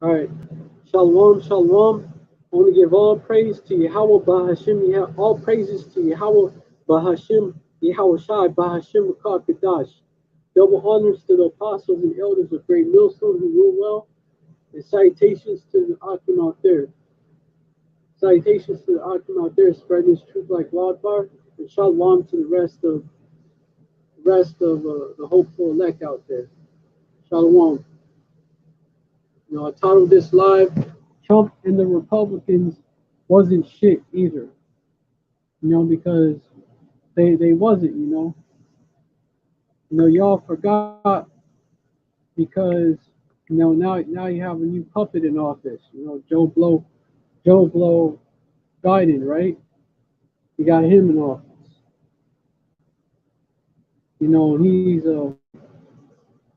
All right. Shalom, shalom. I want to give all praise to Yahweh Bahashim. All praises to Yahweh Bahashim, Yahweh Shai Bahashim Rakar Kadash. Double honors to the apostles and elders of Great Millstone who rule well, and salutations to the Akim out there. Salutations to the Akim out there spreading this truth like wildfire, and shalom to the rest of the hopeful elect out there. Shalom. I titled this live, Trump and the Republicans wasn't shit either. Because they wasn't, y'all forgot because now you have a new puppet in office, Joe Blow Biden, right? You got him in office. He's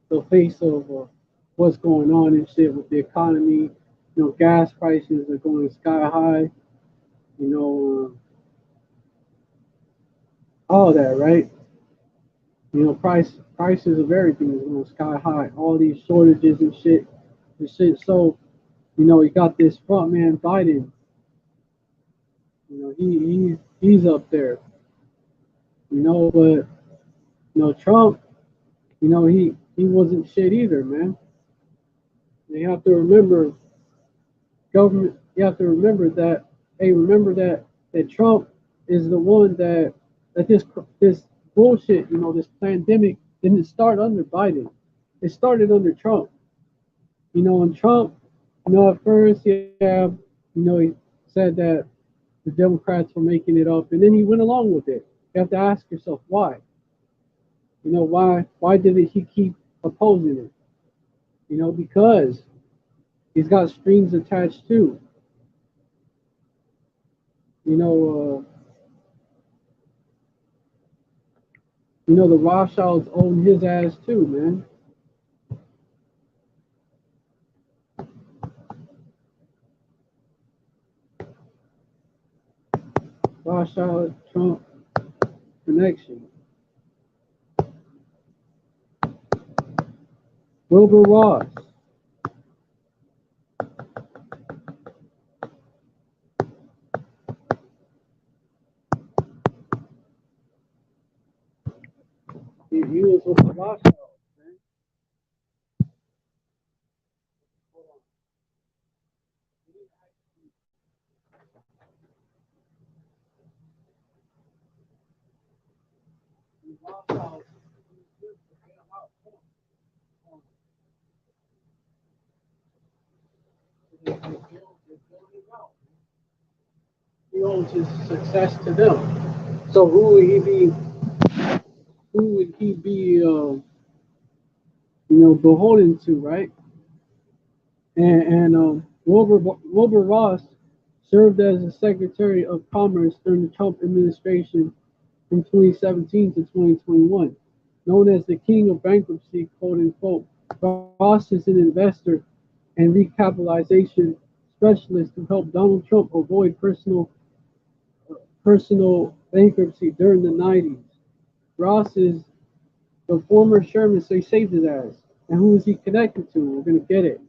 the face of what's going on and shit with the economy. Gas prices are going sky high. All that, right? Prices of everything is going sky high. All these shortages and shit. So, you got this front man Biden. He's up there. But Trump. He wasn't shit either, man. You have to remember government. You have to remember that. Hey, remember that Trump is the one that this bullshit. This pandemic didn't start under Biden. It started under Trump. And Trump, at first, yeah, he said that the Democrats were making it up, and then he went along with it. You have to ask yourself why. Why did he keep opposing it? Because he's got strings attached too. The Rothschilds own his ass too, man. Rothschild Trump connection. Wilbur Ross. He was with the Rothschilds, man. The Rothschilds, they built it out. He owes his success to them. So who would he be? Who would he be? Beholden to, right? And Wilbur Ross served as the Secretary of Commerce during the Trump administration from 2017 to 2021. Known as the king of bankruptcy, quote unquote, Ross is an investor and recapitalization specialist who helped Donald Trump avoid personal bankruptcy during the 90s. Ross is the former chairman, so he saved his ass. And who is he connected to? We're going to get it.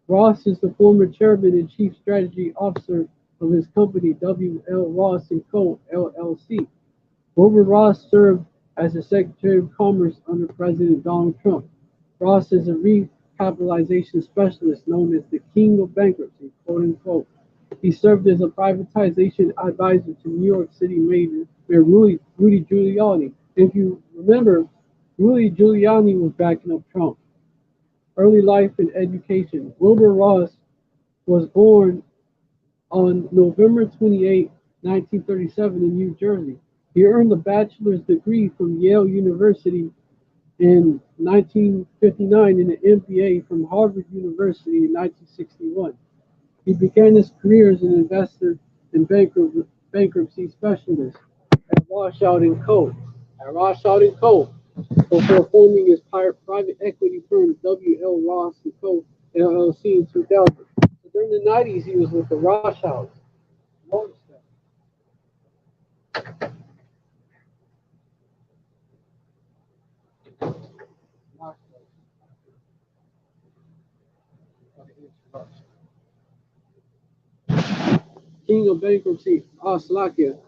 Ross is the former chairman and chief strategy officer of his company, W.L. Ross & Co., LLC. Wilbur Ross served as the Secretary of Commerce under President Donald Trump. Ross is a recapitalization specialist known as the King of Bankruptcy, quote unquote. He served as a privatization advisor to New York City Mayor Rudy Giuliani. If you remember, Rudy Giuliani was backing up Trump. Early life and education. Wilbur Ross was born on November 28, 1937 in New Jersey. He earned a bachelor's degree from Yale University in 1959 and an MBA from Harvard University in 1961. He began his career as an investor and bankruptcy specialist at Rothschild and Co. Before forming his private equity firm W.L. Ross and Co. LLC in 2000. So during the 90s, he was with the Rothschilds. King of bankruptcy. Ah, Slakia.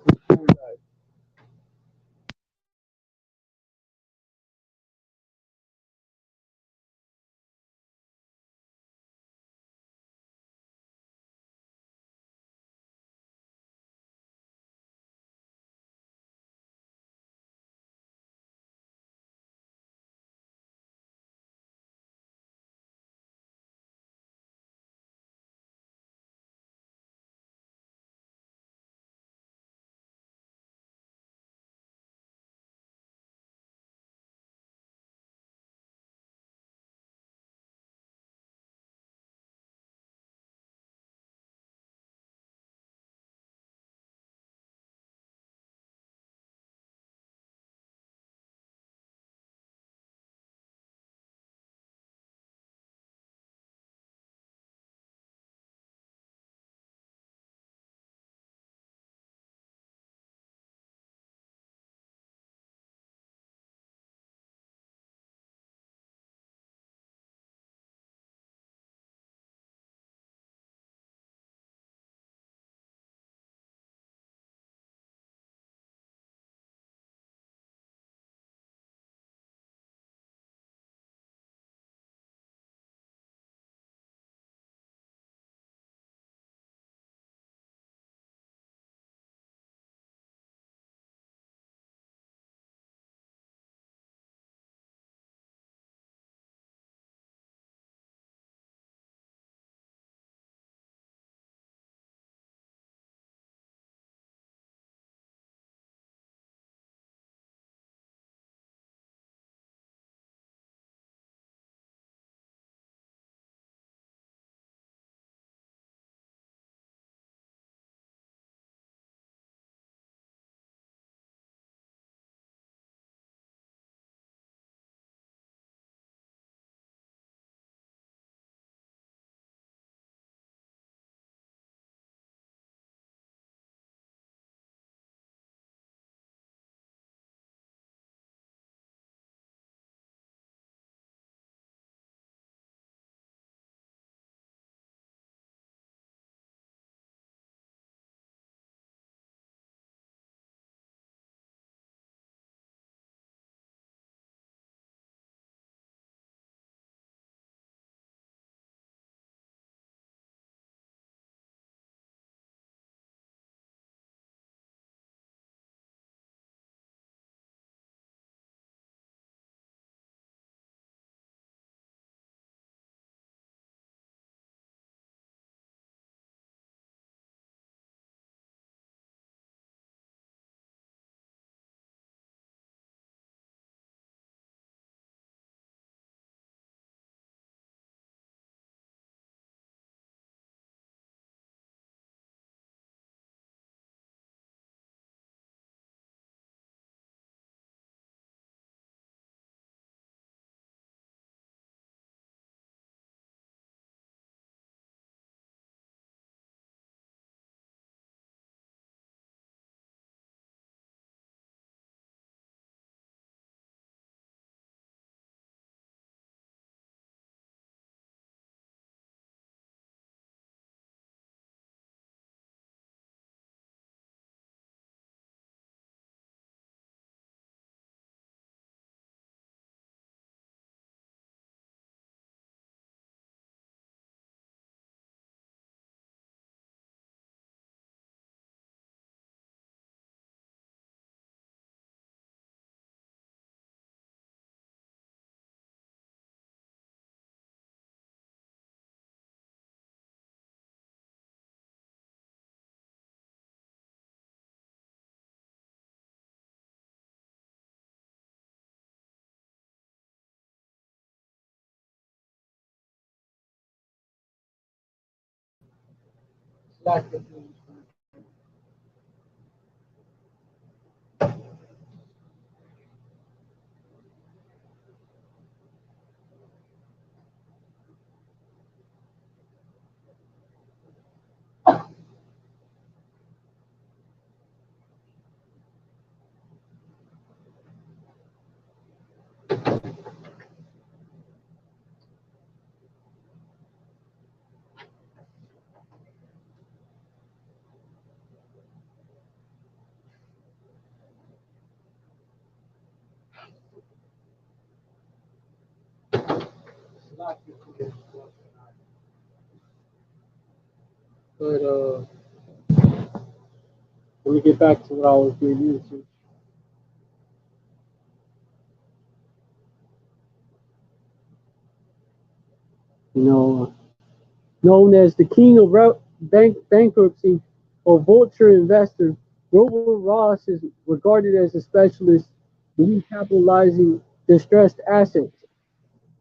But let me get back to what I was getting into. You know, known as the king of bankruptcy or vulture investor, Wilbur Ross is regarded as a specialist in recapitalizing distressed assets.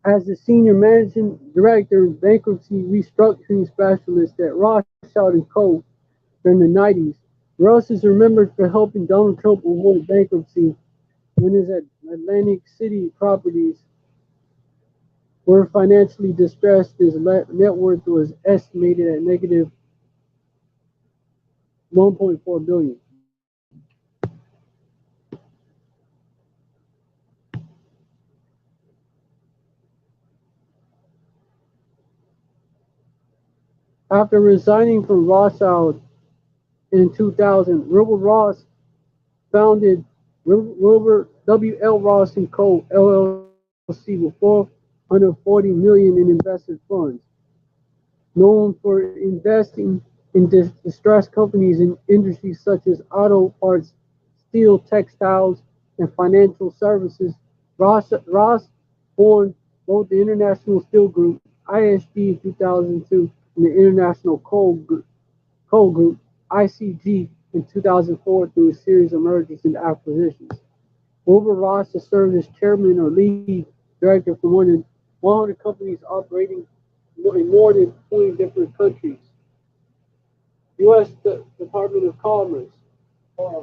As the senior managing director bankruptcy restructuring specialist at Rothschild and Co. during the 90s, Ross is remembered for helping Donald Trump avoid bankruptcy when his Atlantic City properties were financially distressed. His net worth was estimated at negative 1.4 billion. After resigning from Rothschild in 2000, Wilbur Ross founded Wilbur W. L. Ross and Co. LLC with 440 million in invested funds, known for investing in distressed companies in industries such as auto parts, steel, textiles, and financial services. Ross formed both the International Steel Group (ISG) in 2002 and the International Coal Group (ICG) in 2004 through a series of mergers and acquisitions. Wilbur Ross has served as chairman or lead director for more than 100 companies operating in more than 20 different countries. U.S. Department of Commerce. Uh,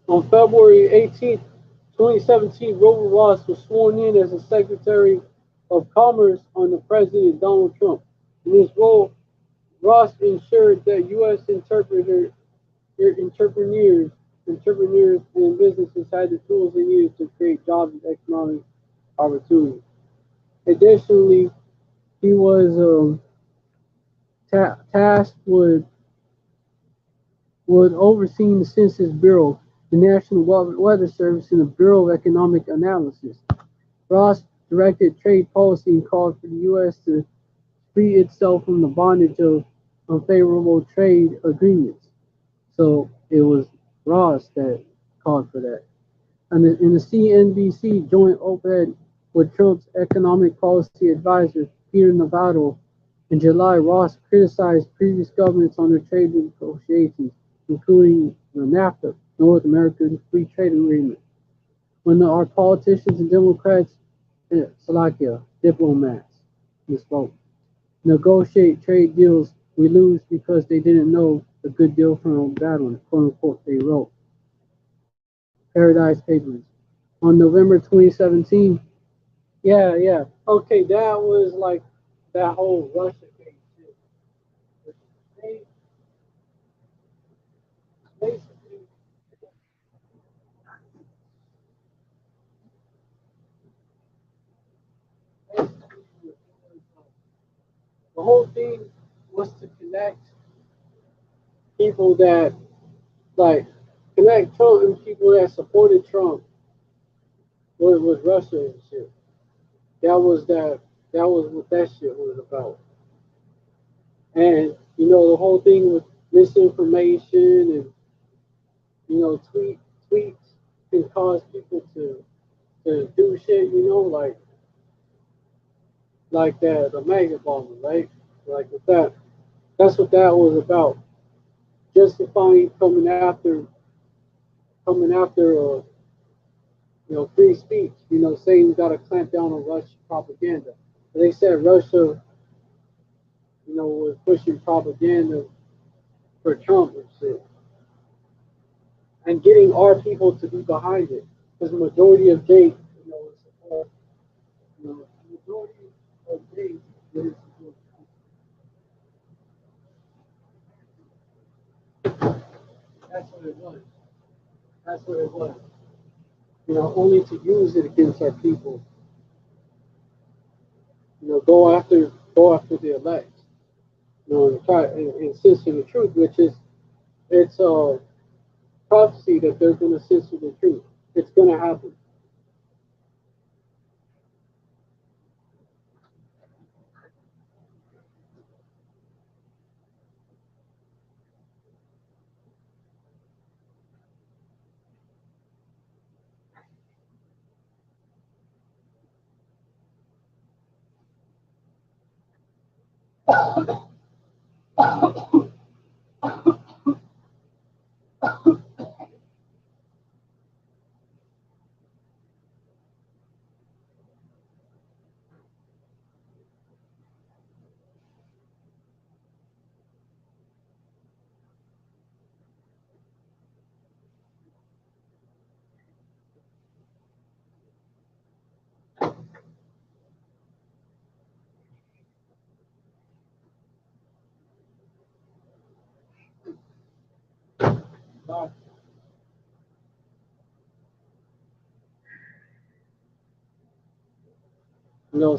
on February 18th, 2017, Wilbur Ross was sworn in as the Secretary of Commerce under President Donald Trump. In his role, Ross ensured that U.S. entrepreneurs and businesses had the tools they needed to create jobs and economic opportunity. Additionally, he was tasked with overseeing the Census Bureau, the National Weather Service, and the Bureau of Economic Analysis. Ross directed trade policy and called for the U.S. to free itself from the bondage of unfavorable trade agreements. So it was Ross that called for that. And in the CNBC joint op-ed with Trump's economic policy advisor, Peter Navarro, in July, Ross criticized previous governments on their trade negotiations, including the NAFTA, North American Free Trade Agreement. When our politicians and Democrats, Slovakia, diplomats, misspoke, negotiate trade deals, we lose because they didn't know a good deal from a bad one, quote unquote, they wrote. Paradise Papers. On November 2017, yeah. Okay, that was like that whole Russia case. They basically, basically, the whole thing was to connect people that like connect Trump and people that supported Trump with Russia and shit. That was that. That was what that shit was about. And the whole thing with misinformation and tweets can cause people to do shit. Like that the maggot bomber, right? Like with that. That's what that was about. Justifying coming after free speech. Saying we got to clamp down on Russian propaganda. They said Russia, was pushing propaganda for Trump and shit, and getting our people to be behind it, because the majority of gay, support, the majority of gays really support Trump. That's what it was. That's what it was. Only to use it against our people. Go after the elect. And try and censor the truth, which is it's a prophecy that they're going to censor the truth. It's going to happen.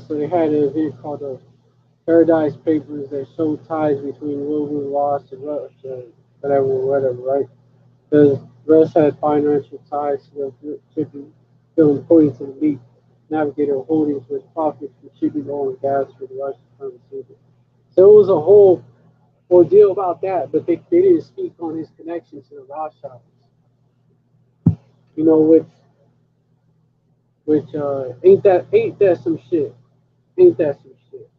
So they had an event called the Paradise Papers that showed ties between Wilbur Ross and Russia, whatever, right? Because Russ had financial ties to the shipping, still according to the leak. Navigator Holdings was profits from shipping oil and gas for the Russian pharmaceutical. So it was a whole ordeal about that, but they didn't speak on his connection to the Rothschilds. Which ain't that some shit? Ain't that some shit?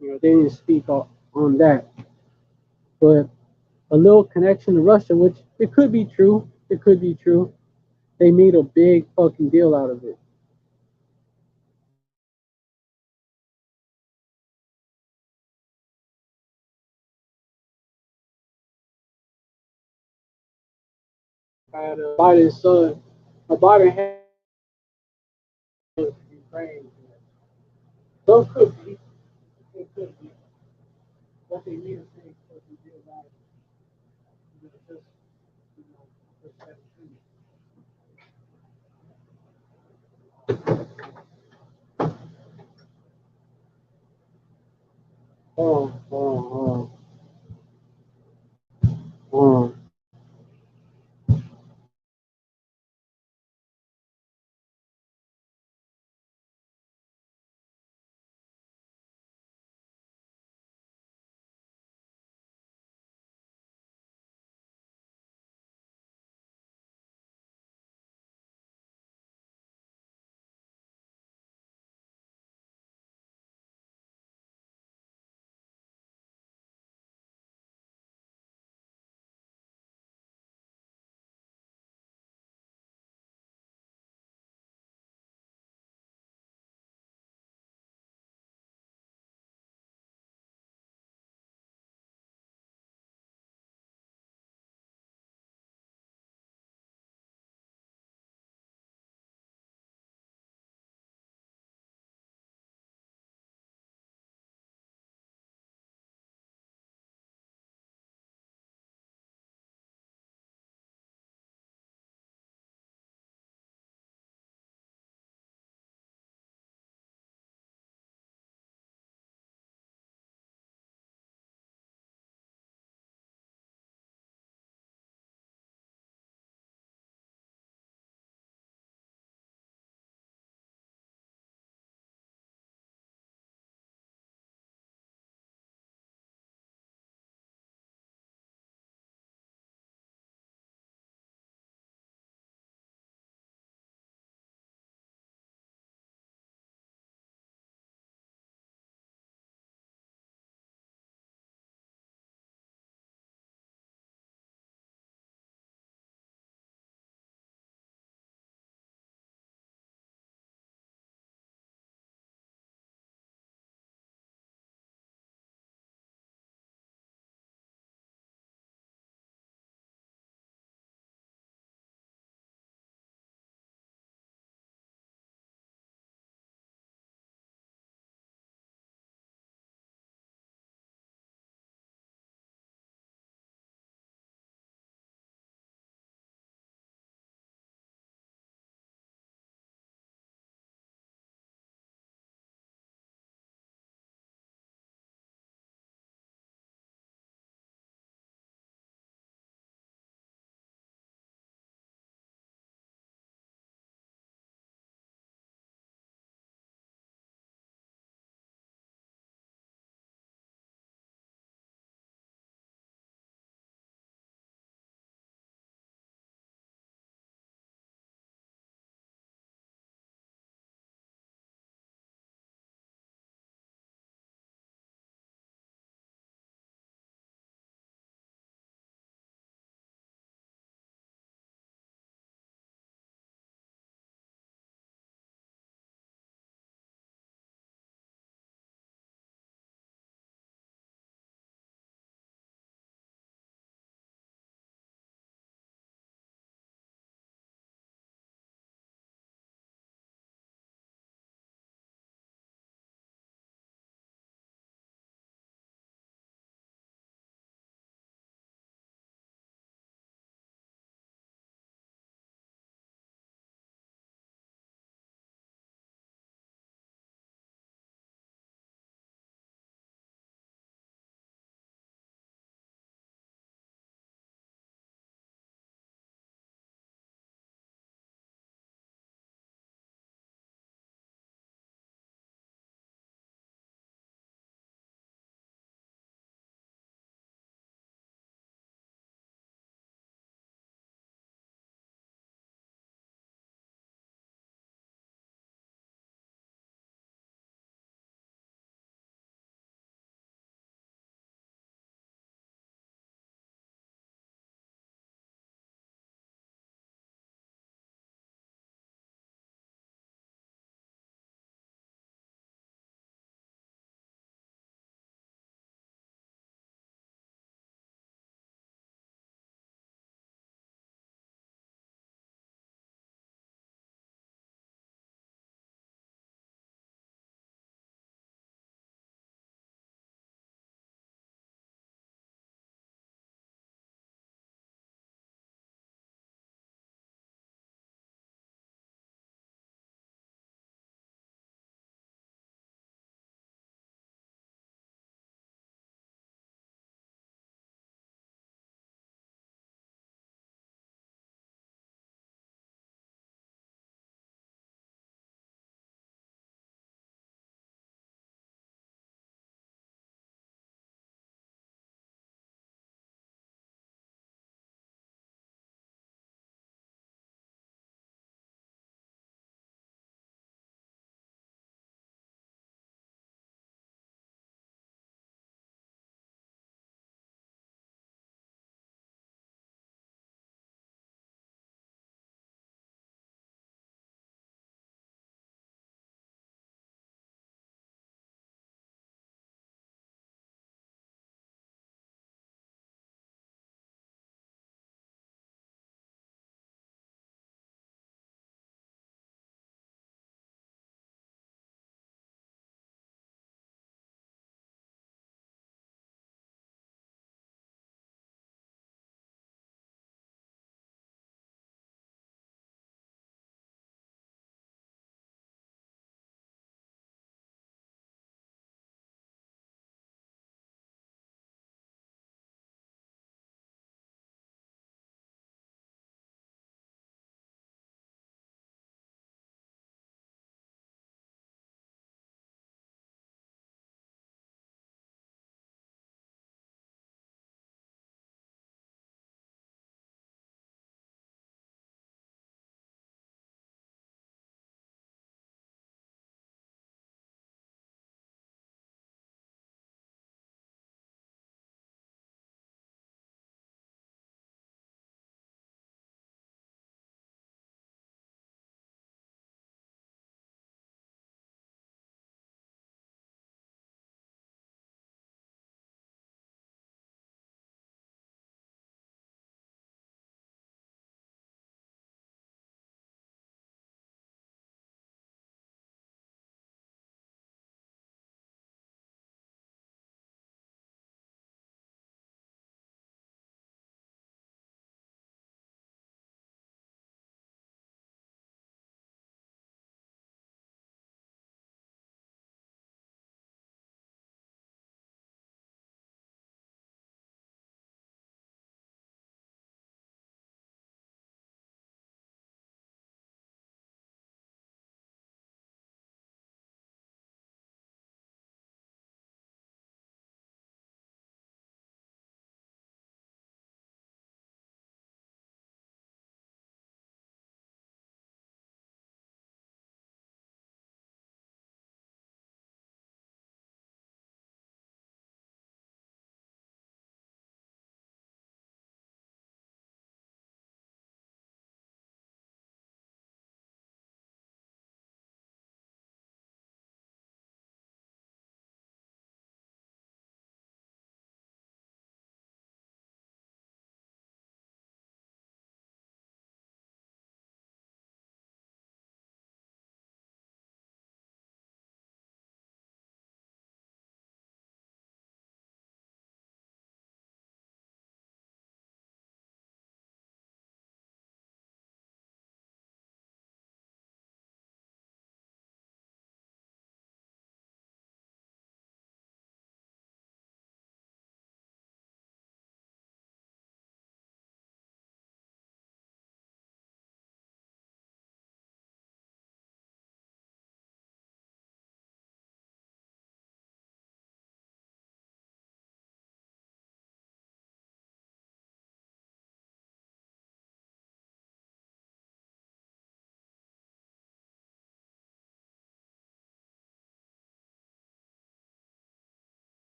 They didn't speak on that, but a little connection to Russia, which it could be true. It could be true. They made a big fucking deal out of it. Had Biden's son, Biden had Ukraine. So it could be. It could be. What they need to say fucking deal about it. Just, you know, just that truth. Hold on.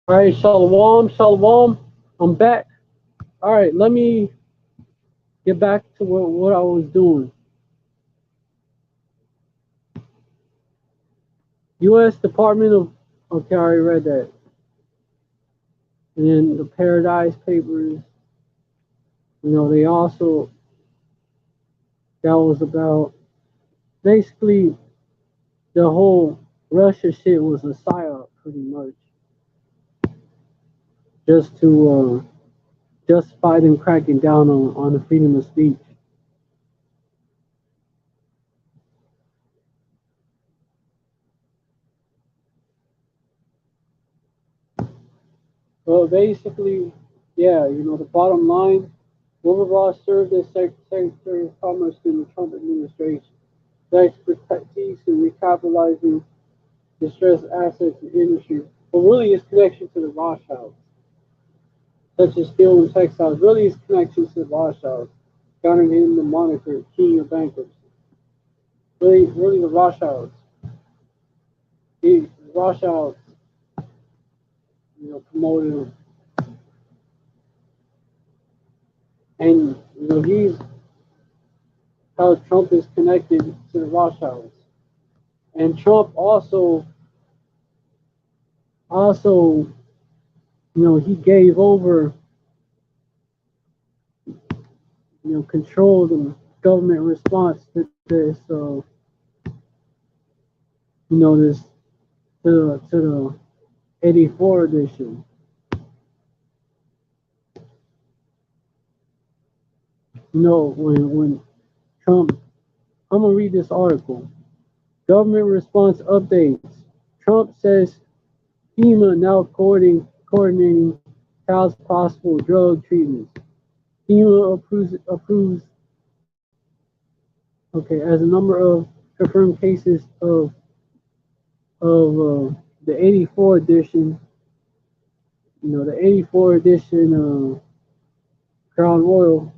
All right, shalom, shalom. I'm back. All right, let me get back to what I was doing. U.S. Department of, okay, I already read that. And then the Paradise Papers, they also, that was about, basically, the whole Russia shit was a psyop, pretty much, just to justify them cracking down on the freedom of speech. Well, basically, yeah, the bottom line, Wilbur Ross served as Secretary of Commerce in the Trump administration. His expertise in recapitalizing distressed assets and industry, but really his connection to the Rothschilds, such as steel and textiles, really his connection to the Rothschilds, garnered him the moniker King of Bankruptcy. Really the Rothschilds. The Rothschilds, promoted him. And, he's how Trump is connected to the Rothschilds. And Trump also, he gave over, control the government response to this, this to the 84 edition. When Trump, I'm gonna read this article. Government response updates. Trump says FEMA now coordinating how's possible drug treatments. FEMA approves okay as a number of confirmed cases of the 84 edition. The 84 edition Crown Royal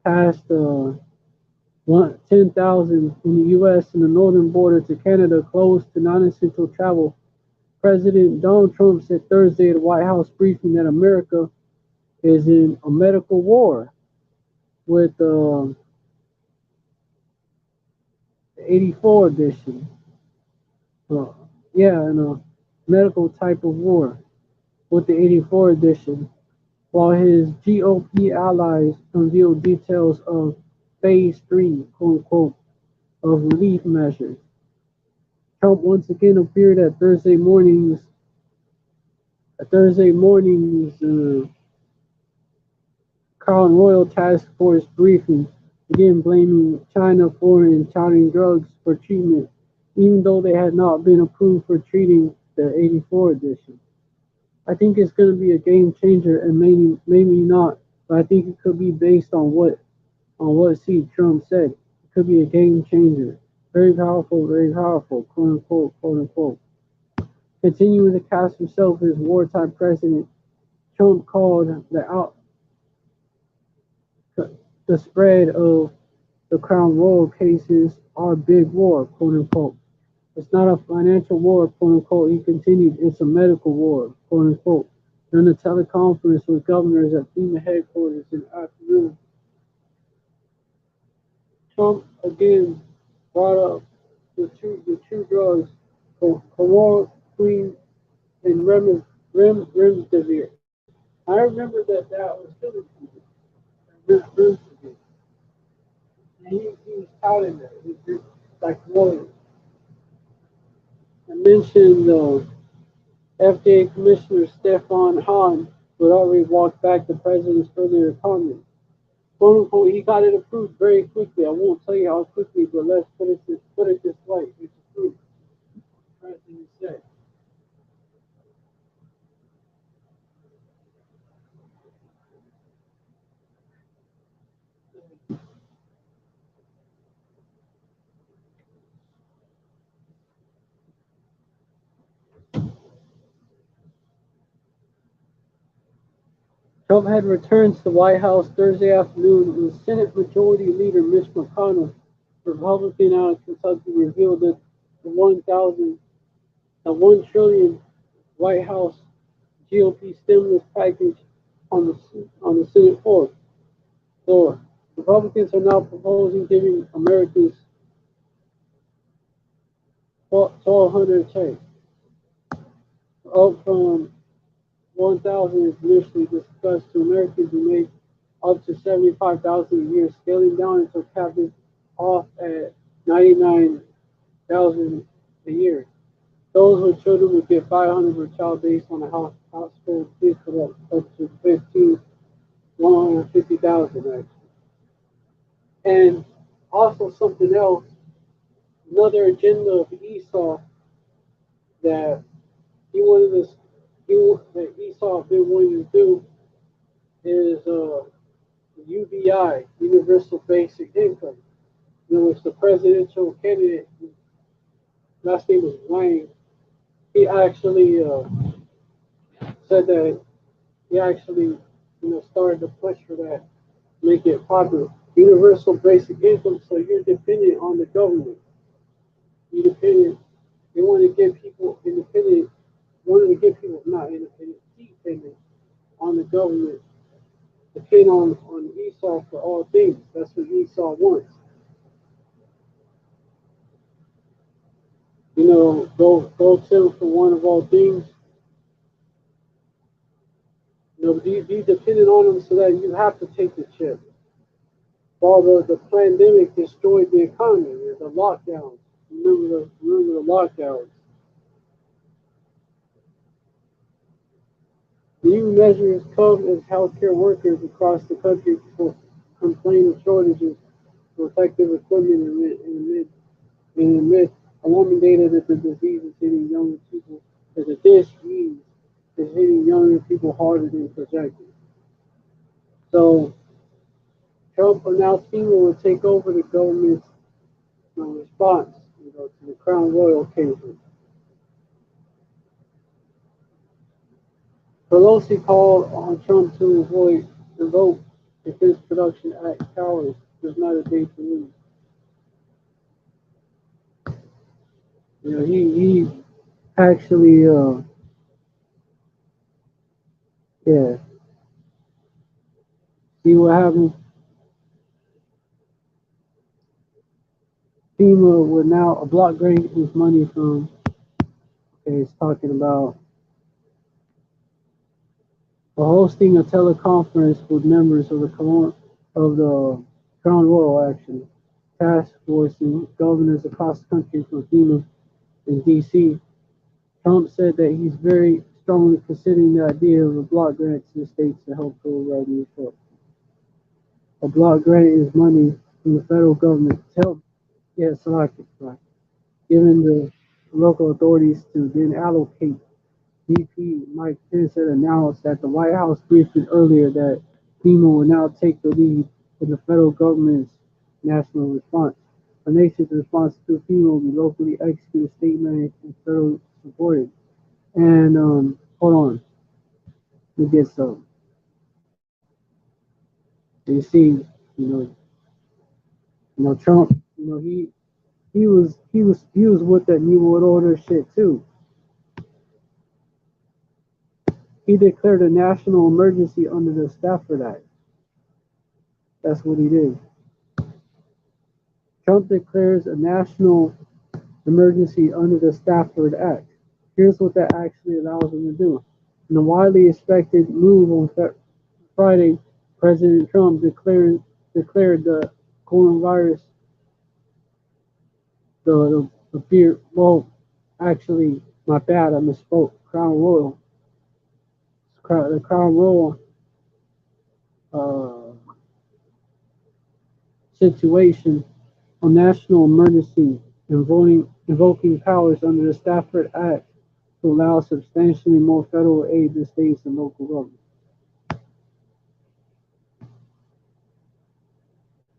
passed 10,000 in the U.S. and the northern border to Canada closed to non-essential travel. President Donald Trump said Thursday at a White House briefing that America is in a medical war with the 84 edition. Uh, yeah, in a medical type of war with the 84 edition, while his GOP allies unveiled details of phase three, quote unquote, of relief measures. Trump once again appeared at Thursday morning's Crown Royal Task Force briefing, again blaming China for and touting drugs for treatment, even though they had not been approved for treating the 84 edition. I think it's going to be a game changer, and maybe not, but I think it could be based on what C. Trump said. It could be a game changer. Very powerful, quote unquote, quote unquote. Continuing to cast himself as wartime president, Trump called the spread of the Crown Royal cases our big war, quote unquote. It's not a financial war, quote unquote. He continued, it's a medical war, quote unquote. During a teleconference with governors at FEMA headquarters in the afternoon, Trump again brought up the two drugs, chloroquine and remdesivir. I remember that was killing people. Remdesivir. And he was touting that. He like really. I mentioned FDA Commissioner Stefan Hahn would already walk back the president's earlier comment. "Quote unquote," he got it approved very quickly. I won't tell you how quickly, but let's put it this way. It's approved. The president said. Trump had returned to the White House Thursday afternoon when Senate Majority Leader Mitch McConnell, Republican out of Kentucky, revealed that the 1,000, the 1 trillion White House GOP stimulus package on the Senate floor. Republicans are now proposing giving Americans 1,200 checks, up from 1,000 is initially discussed to Americans who make up to 75,000 a year, scaling down until capping off at 99,000 a year. Those with children would get 500 per child based on a household income up to 150,000 actually. And also something else, another agenda of Esau that he wanted us, that Esau been wanting to do is UBI, Universal Basic Income. You know, it's the presidential candidate, last name was Wang. He actually said that he actually, started to push for that, make it popular. Universal basic income, so you're dependent on the government. You dependent. They want to give people independent. Wanted to give people not independent, dependent on the government. Depend on Esau for all things. That's what Esau wants. Go to him for one of all things. Be dependent on them so that you have to take the chip. While the pandemic destroyed the economy, the lockdowns. Remember the lockdowns. New measures come as healthcare workers across the country complain of shortages of protective equipment and amid alarming data that the disease is hitting younger people, that the disease is hitting younger people harder than projected. So Trump announced FEMA will take over the government's response, to the Crown Royal cases. Pelosi called on Trump to avoid revoke Defense Production Act cowards. There's not a day to lose. He actually, yeah. See what happened? FEMA would now a block grant his money from. Okay, it's talking about hosting a teleconference with members of the Crown Royal Action Task Force and governors across the country from FEMA in D.C. Trump said that he's very strongly considering the idea of a block grant to the states to help fill revenue short. A block grant is money from the federal government to help, given the local authorities to then allocate. VP Mike Pence had announced at the White House briefing earlier that FEMA will now take the lead in the federal government's national response. The nation's response to FEMA will be locally executed, state managed, and federal supported. And hold on, let me get some. You see, Trump. He was with that New World Order shit too. He declared a national emergency under the Stafford Act. That's what he did. Trump declares a national emergency under the Stafford Act. Here's what that actually allows him to do. In a widely expected move on Friday, President Trump declared the coronavirus the fear. Well, actually, my bad. I misspoke. Crown Royal. The Crown Royal uh, situation on national emergency invoking powers under the Stafford Act to allow substantially more federal aid to states and local governments.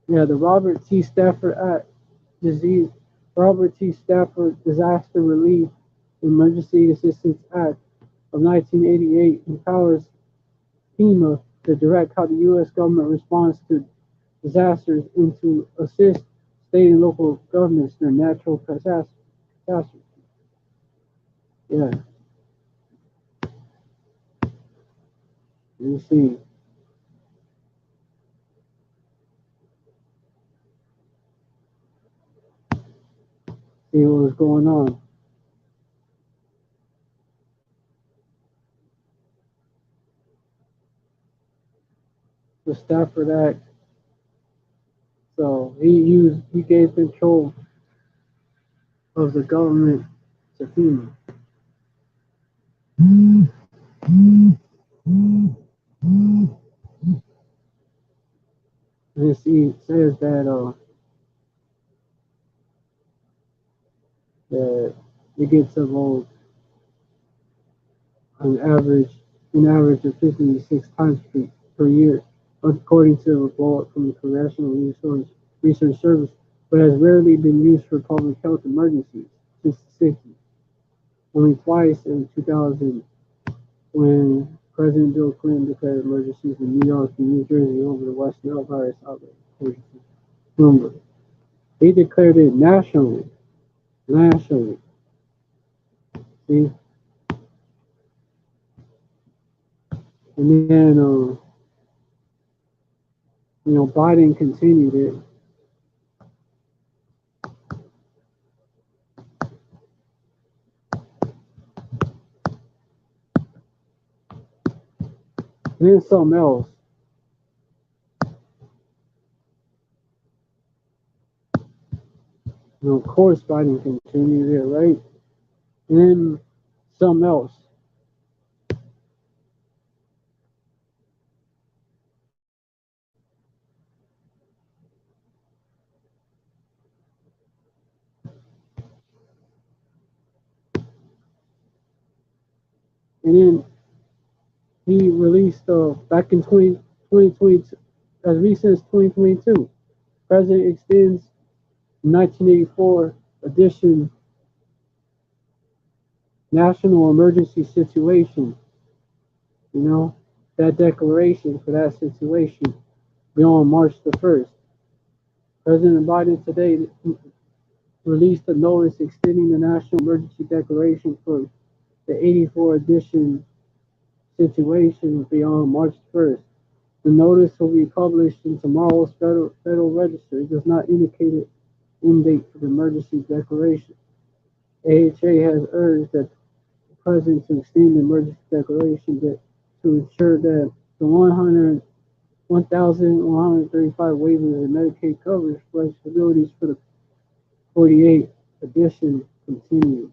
Yeah, the Robert T. Stafford Disaster Relief Emergency Assistance Act of 1988 empowers FEMA to direct how the U.S. government responds to disasters and to assist state and local governments during natural catastrophes. Yeah. You see what was going on. The Stafford Act. So he gave control of the government to FEMA. And it says that it gets about an average of 56 times per year, according to a report from the Congressional Research Service, but has rarely been used for public health emergencies since the 60s. Only twice in 2000, when President Bill Clinton declared emergencies in New York and New Jersey over the West Nile virus outbreak. Remember, he declared it nationally. Nationally. See? And then, Biden continued it. And then something else. Of course, Biden continued it, right? And then something else. And then he released back in 2022, as recent as 2022, President extends 1984 edition national emergency situation. That declaration for that situation beyond March the 1st. President Biden today released a notice extending the national emergency declaration for the 84 edition situation beyond March 1st. The notice will be published in tomorrow's Federal Register. It does not indicate an end date for the emergency declaration. AHA has urged that the President to extend the emergency declaration to ensure that the 1,135 waivers and Medicaid coverage flexibilities for the 48 edition continue.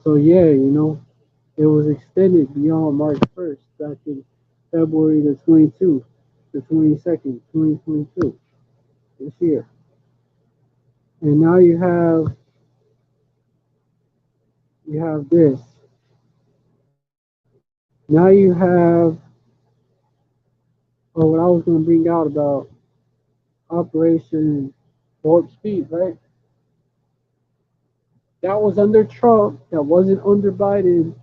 So yeah, it was extended beyond March 1st, back in February the 22nd, 2022, this year. And now you have this. Now you have what I was going to bring out about Operation Warp Speed, right? That was under Trump. That wasn't under Biden.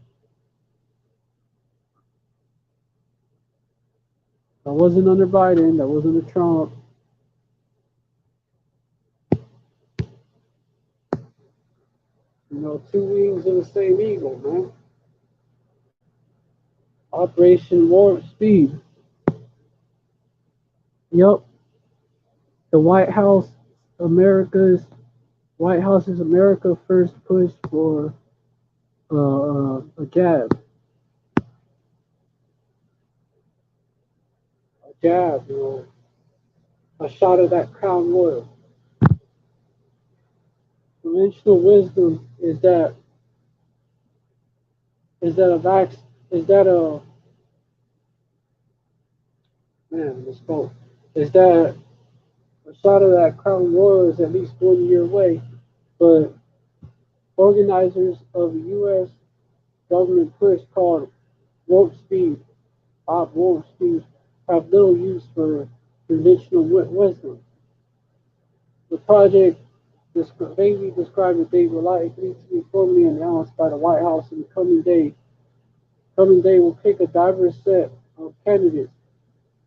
That wasn't under Biden. That was under Trump. Two wings of the same eagle, man. Operation Warp Speed. Yep. The White House's America first push for a jab. A jab, a shot of that Crown Royal. Conventional wisdom is that a man, misspoke. Is that a shot of that Crown Royal is at least 1 year away, but organizers of a U.S. government push called Warp Speed, Warp Speed, have little use for conventional wisdom. The project vaguely described as they will likely to be formally announced by the White House in the coming day. Will pick a diverse set of candidates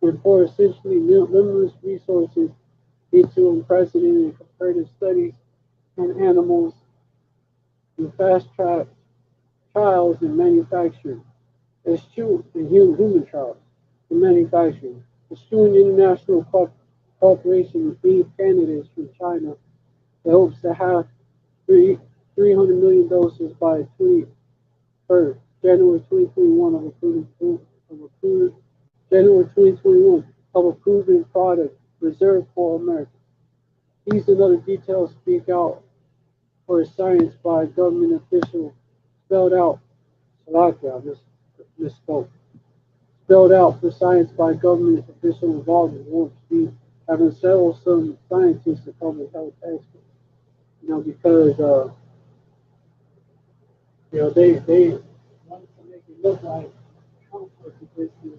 and pour essentially limitless resources into unprecedented comparative studies on animals and fast track trials in manufacturing. eschew in human trials in manufacturing, eschewing international cooperation with lead candidates from China that hopes to have 300 million doses by 21st, January 2021 of approved January 2021 of a proven product reserved for America. These and other details speak out for science by a government official spelled out. Slovakia, misspoke. Spelled out for science by a government official involved in Warp Speed, having settled some scientists and public health experts. Because they wanted to make it look like Trump was against the.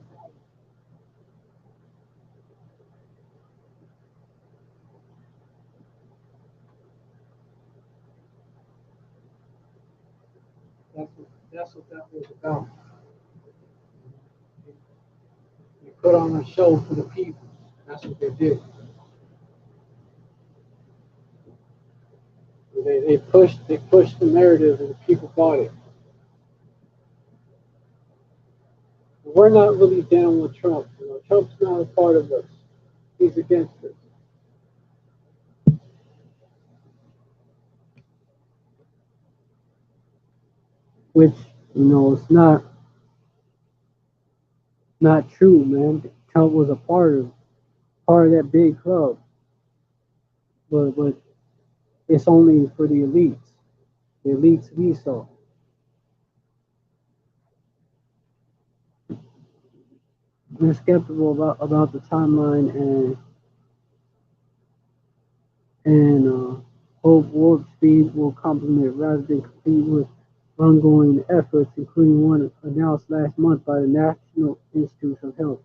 That's what that was about. They put on a show for the people. That's what they did. They pushed the narrative and the people bought it. We're not really down with Trump. Trump's not a part of us. He's against us. Which it's not true, man. Trump was a part of that big club, but it's only for the elites. The elites we saw. We're skeptical about the timeline and hope Warp Speed will complement rather than compete with ongoing efforts, including one announced last month by the National Institutes of Health.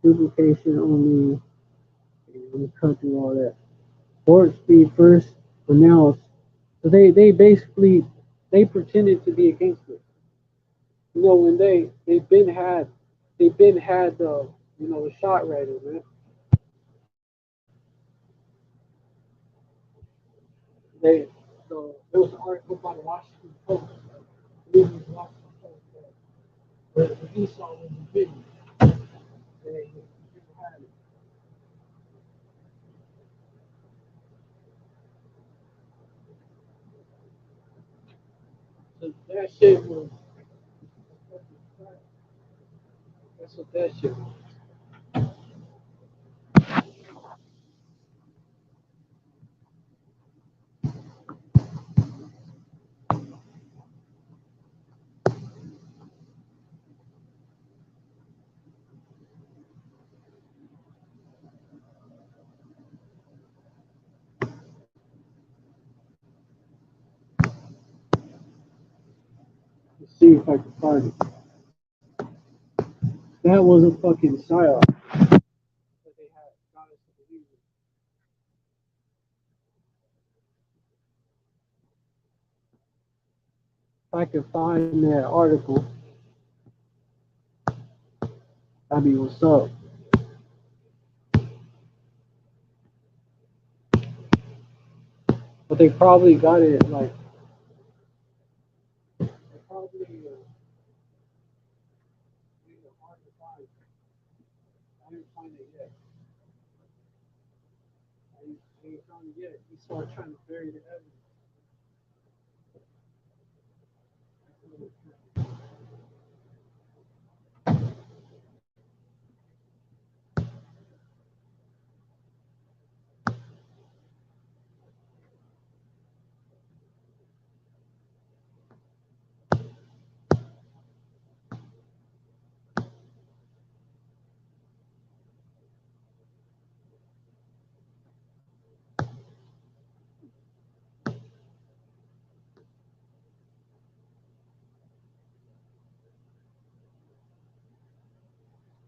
Duplication only. Let me cut through all that. Warp Speed first announced. So they basically they pretended to be against it. When they've been had the shot ready, man. They so there was an article by the Washington Post. It was Washington Post where he saw was the video. They had it. So that shit was that's what that shit was. Let's see if I can find it. That was a fucking psyop that they had got us to believe it. If I could find that article, that'd be what's up. But they probably got it like they probably made it hard to find. I didn't find it yet. I ain't found it yet. He started trying to bury the evidence.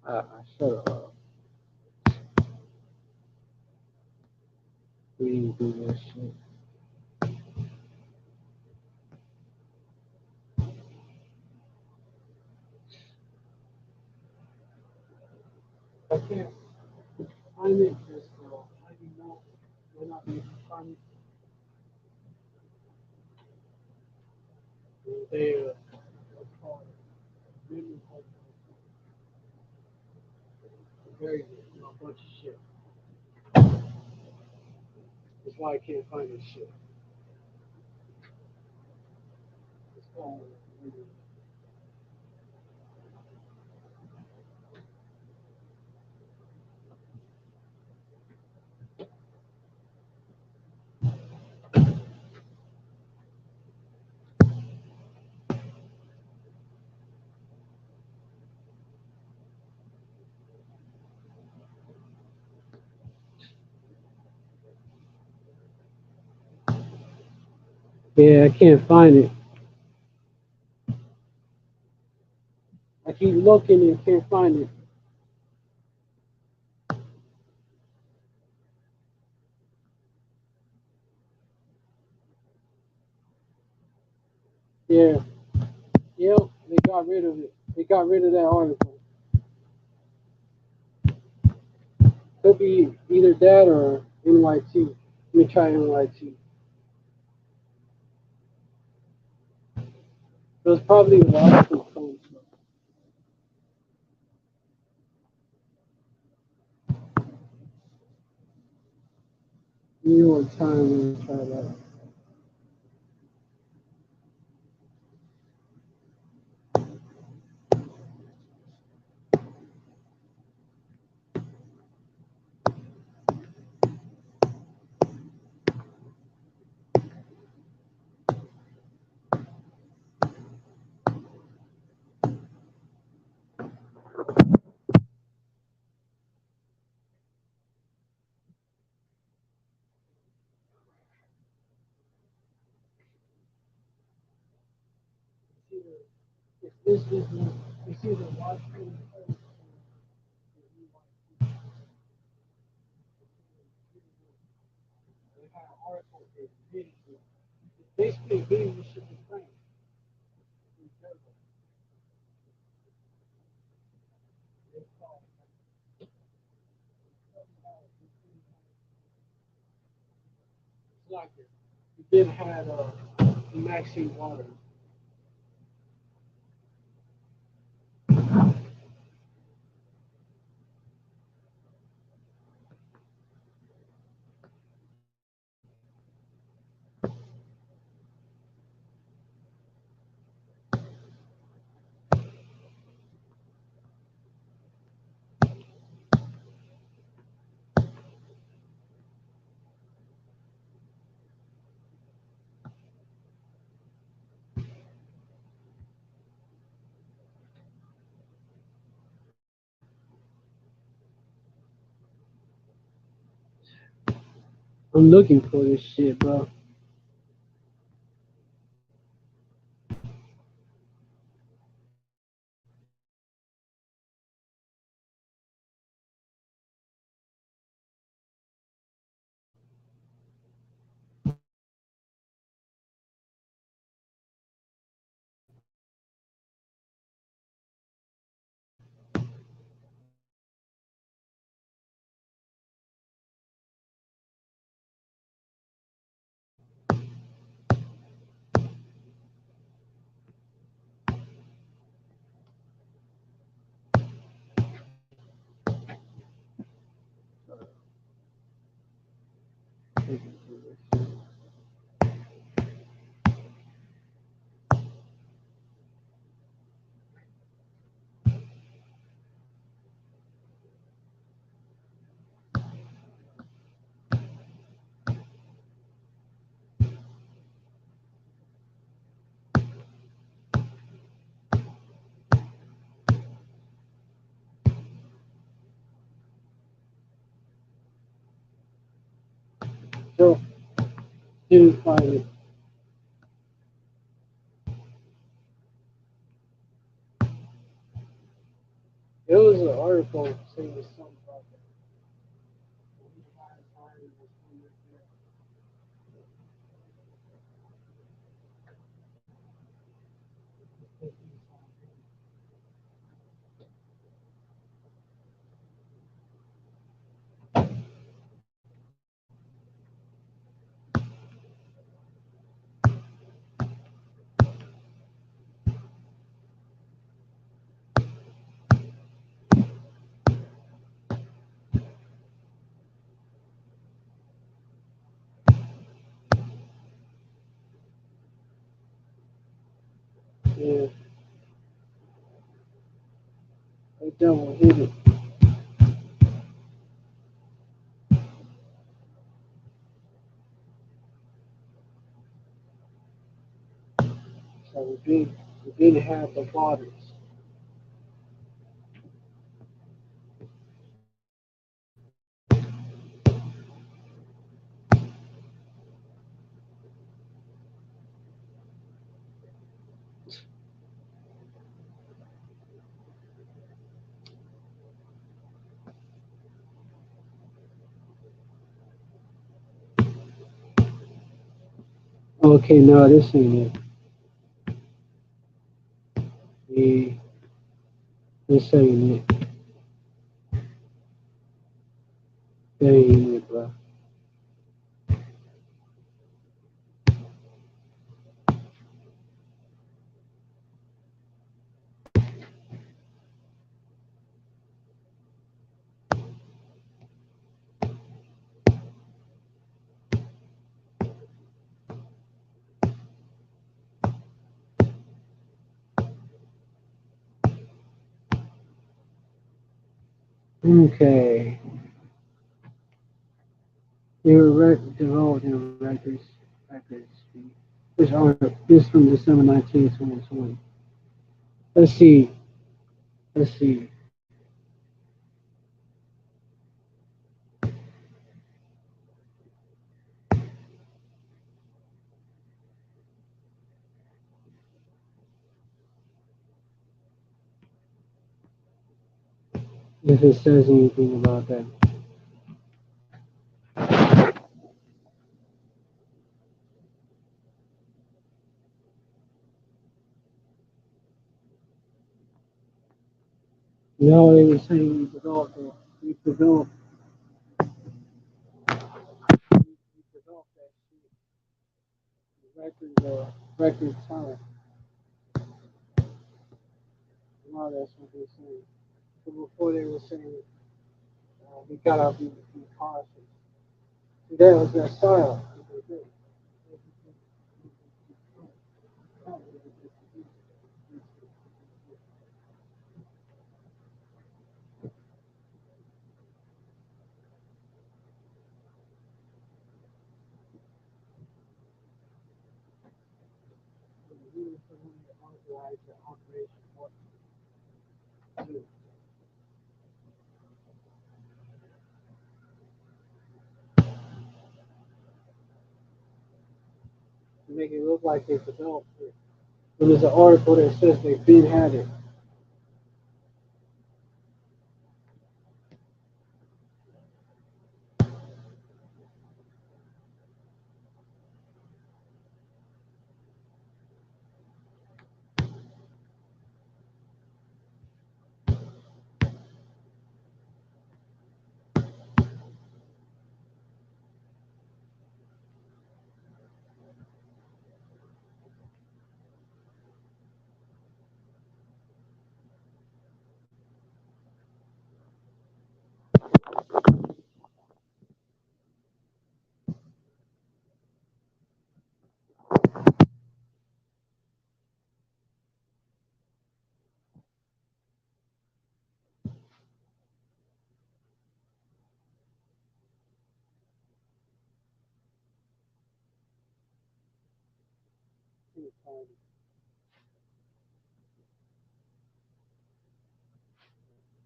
I shut up. We didn't do that shit. I can't find it because I didn't know we're not able to find it. They Memory card. Very good. You know, a bunch of shit. That's why I can't find this shit. It's called, yeah, I can't find it. I keep looking and can't find it. Yeah, yep, they got rid of it. They got rid of that article. Could be either that or NYT. Let me try NYT. It was probably the article comes from. New York Times. Let me try that. It's this business. It's either Washington Post. They had an article that it's basically hitting the shit in France. It's like it. You did had Maxine Waters. I'm looking for this shit, bro. So didn't find it. There was an article saying something about that. Yeah, that devil hit it. So we didn't have the bodies. Okay, no, this ain't it. Yeah, this ain't it. That ain't it, bro. Okay. They were developed in records. This from December 19th, 2020. Let's see. Let's see. If it says anything about that. No, they were saying we developed that shit. Record time. No, that's what they're saying. So before they were saying we gotta be cautious. See, that was their style. To make it look like they developed it. But there's an article that says they've been had it.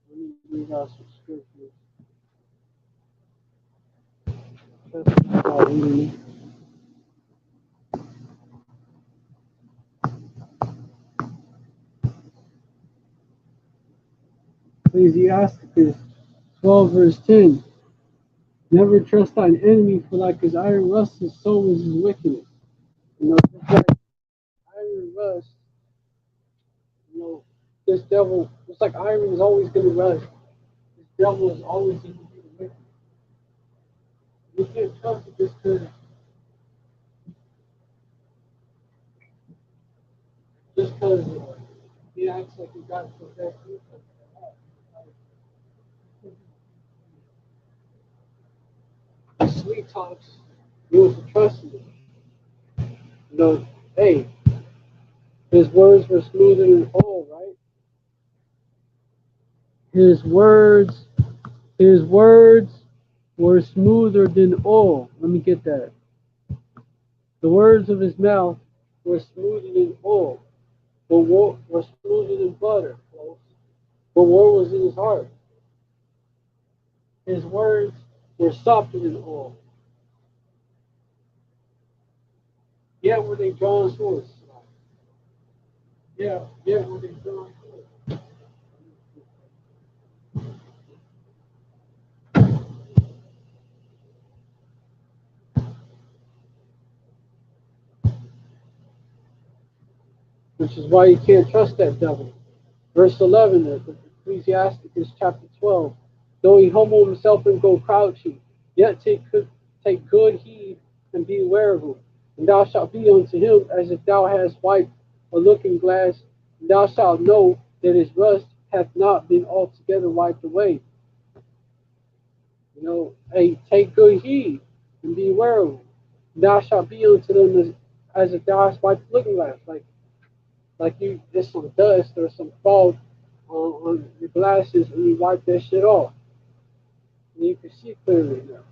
Let me read out some scriptures. Ecclesiasticus 12 verse 10. Never trust thine enemy, for like his iron rust, so is his wickedness. You know, just like iron rust, you know, this devil, just like iron is always going to rust, this devil is always going to be the wicked. You can't trust it just because he acts like he got to protect you. Sweet talks, you have to trust him. You know, hey, His words were smoother than oil, right? His words, his words were smoother than oil. Let me get that. The words of his mouth were smoother than oil, but were smoother than butter. But what was in his heart? His words were softer than oil. Yet were they drawn swords. Yet were they drawn swords. Which is why you can't trust that devil. Verse 11 of Ecclesiasticus chapter 12. Though he humble himself and go crouching, yet take good heed and be aware of him. And thou shalt be unto him as if thou hadst wiped a looking glass, and thou shalt know that his rust hath not been altogether wiped away. Hey, take good heed and be aware of him. Thou shalt be unto them as if thou hadst wiped a looking glass. Like there's some dust or some fog on your glasses and you wipe that shit off. And you can see clearly now.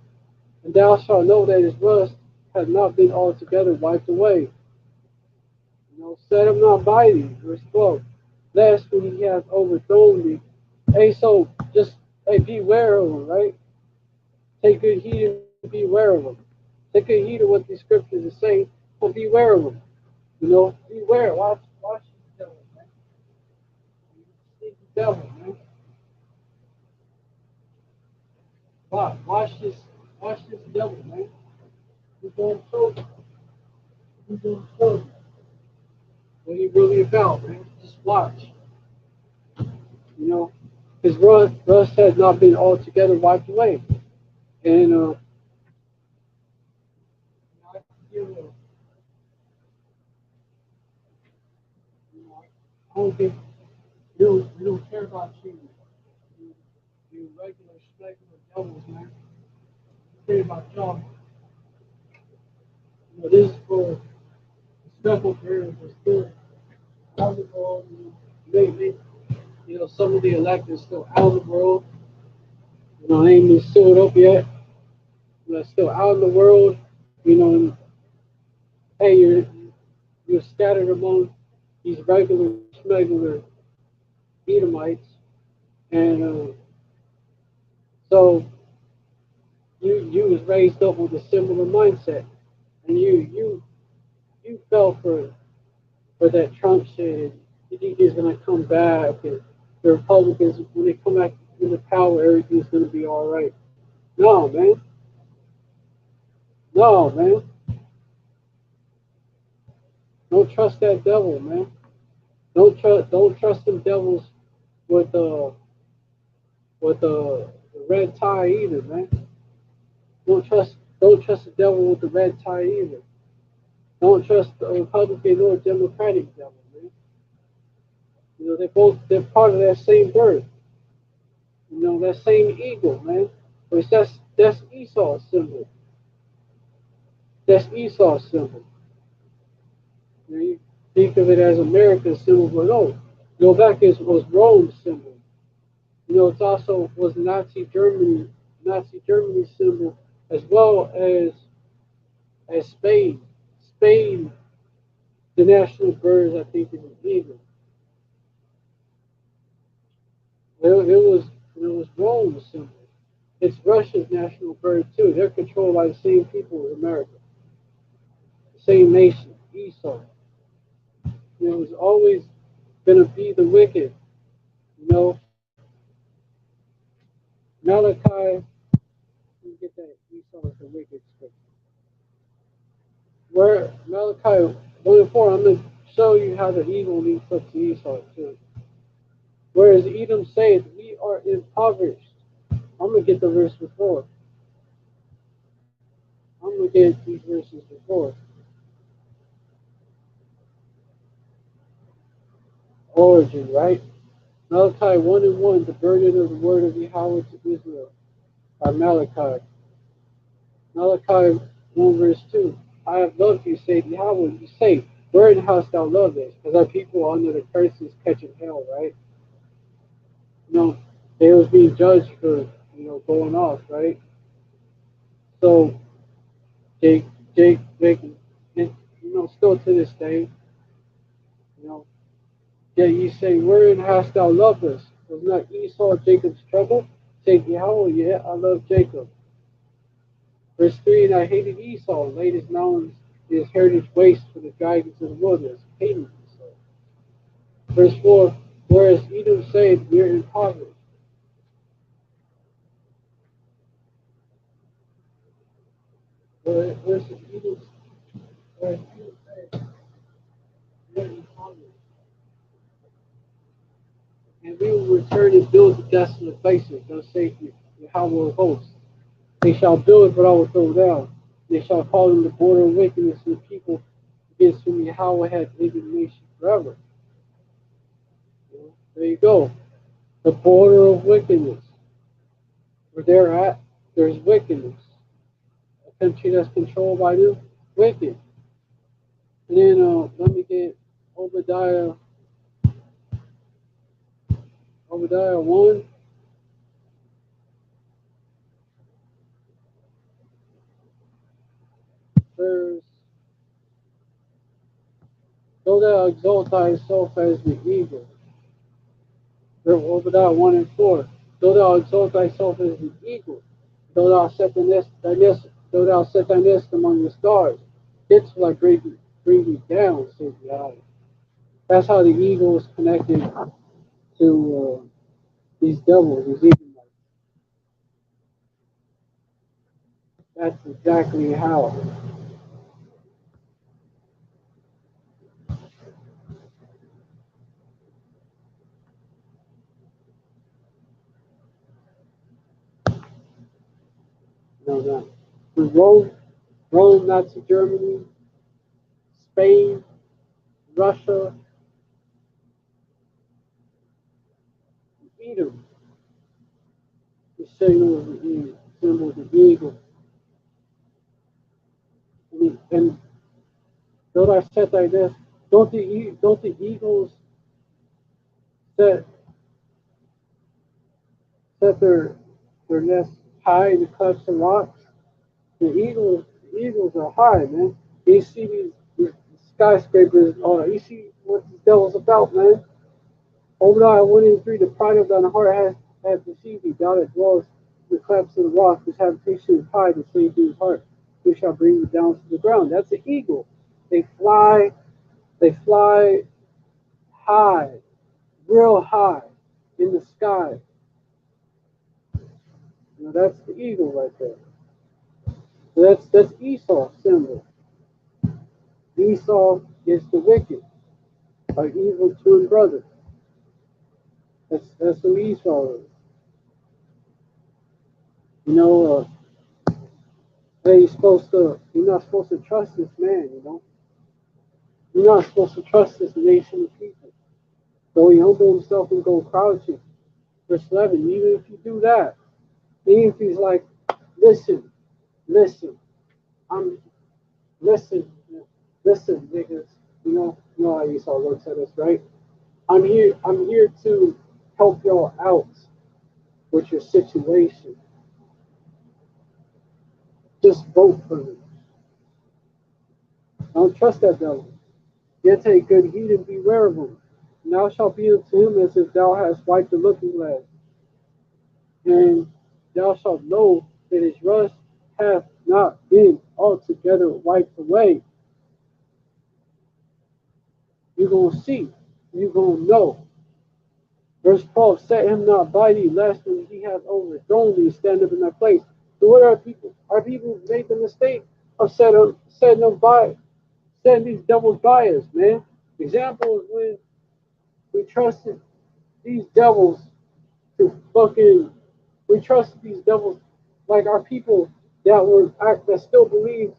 And thou shalt know that his rust has not been altogether wiped away. Set him not by thee, verse 12. Lest when he hath overthrown thee. Hey, so just beware of him, right? Take good heed and beware of him. Take good heed of what these scriptures are saying, but beware of him. Beware. Watch the devil, man. Sneaky devil, man. Watch this devil, man. He's going to show you. He's going to show you what he really about, man. Just watch. His rust has not been altogether wiped away. And I can give I don't think we don't care about you. You regular devils, man. We care about y'all. This is for special prayers are still out of the world. Maybe, some of the elect are still out of the world. They ain't been sealed up yet. Still out in the world. And, hey, you're scattered among these regular, smuggler Edomites, and so you was raised up with a similar mindset, and you fell for that Trump shit. You think he's gonna come back, and the Republicans, when they come back into power, everything's gonna be all right. No, man. No, man. Don't trust that devil, man. Don't trust them devils with the red tie either, man. Don't trust the devil with the red tie either. Don't trust the Republican or Democratic devil, man. They're part of that same bird. That same eagle, man. Which that's Esau's symbol. That's Esau's symbol. You think of it as America's symbol, but no. Go back, it was Rome's symbol. It's also was Nazi Germany's symbol, as well as Spain. Spain, the national bird, I think, is an eagle. It was Rome's symbol. It's Russia's national bird too. They're controlled by the same people in America, the same nation, Esau. It's always gonna be the wicked. Malachi, you get that Esau is the wicked scripture. Where Malachi 1:4, I'm gonna show you how the evil leads up to Esau too. Whereas Edom saith, we are impoverished. I'm gonna get the verse before. I'm gonna get these verses before. Origin, right? Malachi 1:1, the burden of the word of Yahweh to Israel by Malachi. Malachi 1 verse 2. I have loved you, saith Yahweh. You say, Wherein hast thou loved us? Because our people under the curses catching hell, right? You know, they was being judged for, going off, right? So Jake, Jake, and, still to this day, you know, yeah, you say, wherein hast thou loved us? Was not Esau Jacob's trouble? Say, Yahweh, yeah, I love Jacob. Verse 3, and I hated Esau, and laid his mountains, his heritage waste for the dragons of the wilderness. Hated Esau. Verse 4, whereas Edom said, we're impoverished. Whereas Edom said, we're impoverished. And we will return and build the desolate places, thus saith Yahweh of hosts. They shall build, but I will throw down. They shall call them the border of wickedness, and the people against whom Yahweh hath indignation forever. There you go. The border of wickedness. Where they're at, there's wickedness. A country that's controlled by them, wicked. And then let me get Obadiah 1, verse, though thou exalt thyself as the eagle. Obadiah 1 and 4. Though thou exalt thyself as an eagle, though thou set though thou set thy nest among the stars, its like bring thee down, says Yahweh. That's how the eagle is connected to these devils, these Edomites. That's exactly how. No, no. From Rome, Nazi Germany, Spain, Russia, Edom, the symbol of the eagle. And though I set thy nest, don't the eagles set set their nest high in the clefts of rocks? The eagles are high, man. You see these skyscrapers, you see what this devil's about, man. Obadiah 1 and 3, the pride of thine heart has deceived thee, thou that dwellest in the clefts of the rock, whose habitation is high, the slave to his heart, who shall bring you down to the ground. That's the eagle. They fly high, real high in the sky. That's the eagle right there. So that's Esau's symbol. Esau is the wicked, our evil twin brother. That's who Esau is. You know, hey, you're not supposed to trust this man. You're not supposed to trust this nation of people. So he humble himself and go crouching. Verse 11. Even if you do that, even if he's like, listen, listen, I'm listen, listen, niggas. You know how Esau looks at us, right? I'm here to help y'all out with your situation. Just vote for me. I don't trust that devil. Yet take good heed and beware of him. And thou shalt be unto him as if thou hast wiped the looking glass. And thou shalt know that his rust hath not been altogether wiped away. You're going to see. You're going to know. Verse 12, set him not by thee, lest when he hath overthrown thee, stand up in thy place. So what are people? Our people made the mistake of setting these devils by us, man. Example is when we trusted these devils to fucking, we trusted these devils like our people that still believe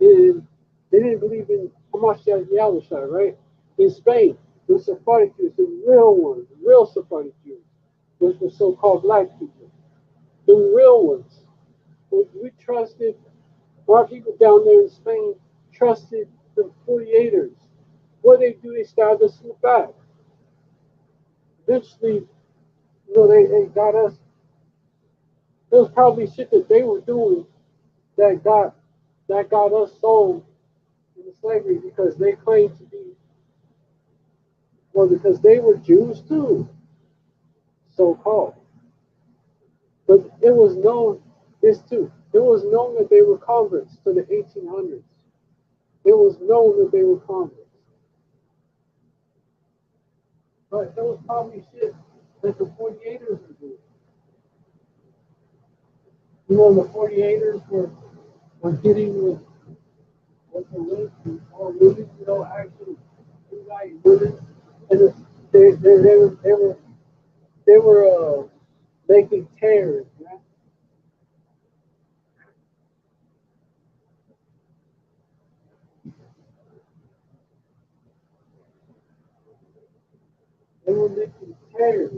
in, they didn't believe in Hamashiach Yahushua, right? In Spain, the Sephardic Jews, the real ones, the real Sephardic Jews, which were so-called black people, the real ones. We trusted, our people down there in Spain trusted the 48ers, they do? They stabbed us in the back. Eventually, they got us. It was probably shit that they were doing that got us sold into slavery because they claimed to be, well, because they were Jews too, so called. But it was known, this too, it was known that they were converts to the 1800s. It was known that they were converts. But it was probably shit that the 48ers were doing. The 48ers were getting with the women, or women, actually, like women, and they were making tears, man. They were making tears,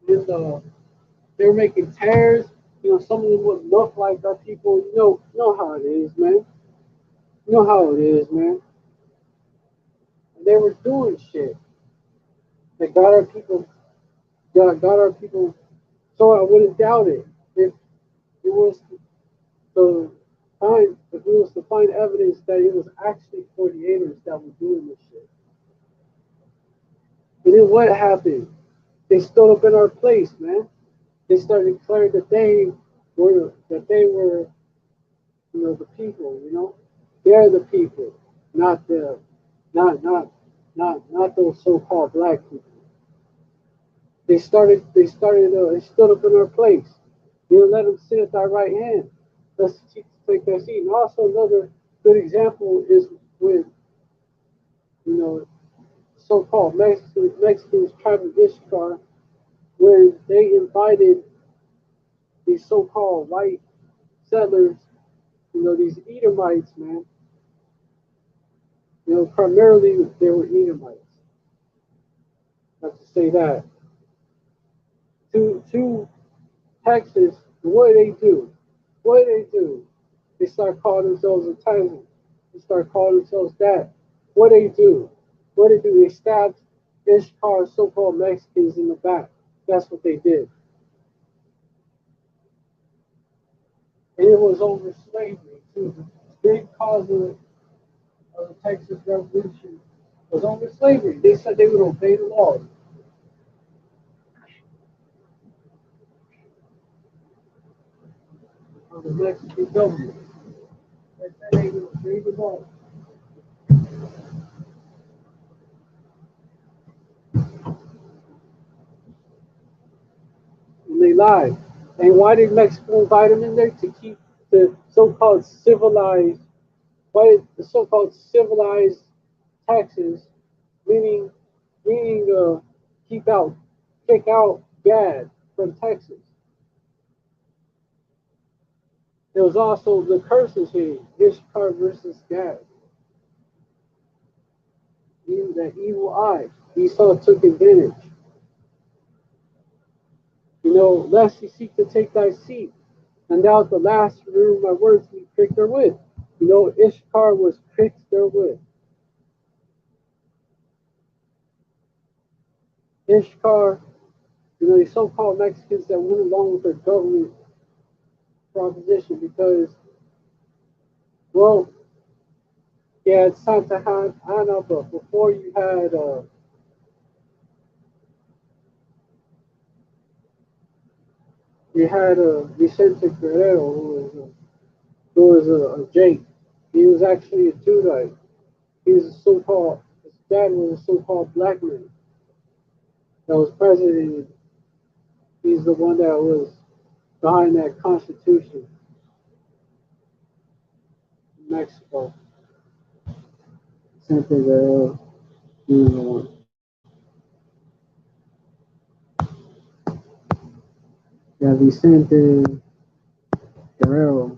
and they were making tears. Some of them would look like our people. You know how it is, man. You know how it is, man. And they were doing shit that got our people, got our people. So I wouldn't doubt it if it was to if we was to find evidence that it was actually 48ers that were doing this shit. And then what happened? They stood up in our place, man. They started declaring that they were the people. They're the people, not the not those so-called black people. They stood up in our place. You let them sit at thy right hand. Let's take their seat. And also another good example is with you know so-called Mexicans tribe of Ishkar, when they invited these so-called white settlers, these Edomites, man. Primarily they were Edomites. Not to say that. To Texas, what do they do? What do they do? They start calling themselves Italian. They start calling themselves that. What do they do? What do they do? They stabbed Ishkar so-called Mexicans in the back. That's what they did. And it was over slavery too. The big cause of the Texas Revolution was over slavery. They said they would obey the laws of the Mexican government. They said they would obey the laws. And they lied. And why did Mexico invite them in there? To keep the so-called civilized, why did the so-called civilized Texas, meaning keep out, kick out Gad from Texas. There was also the curses here, Ishkar versus Gad. That evil eye. Esau took advantage. Lest he seek to take thy seat. And thou at the last remember my words we pricked therewith. Ishkar was pricked therewith. Ishkar, the so-called Mexicans that went along with their government proposition because, well, you had Santa Ana, but before you had Vicente Guerrero, who was a Jake. He was actually a Tudite. He was a so-called, his dad was a so-called black man that was president. He's the one that was behind that constitution in Mexico. Vicente Guerrero, he was the one. Yeah, Vicente Guerrero,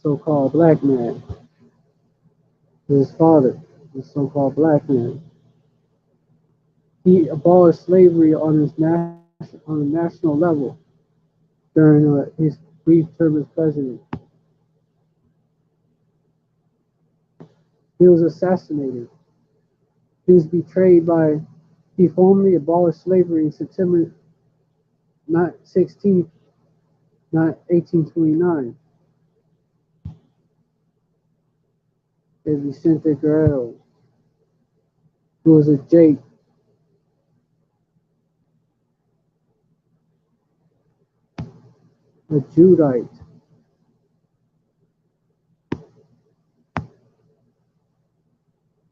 so-called black man. His father, the so-called black man. He abolished slavery on a national level during his brief term as president. He was assassinated. He was betrayed by. He formally abolished slavery in September 16th, 1829. Vicente Guerrero, who was a Jake. A Judite.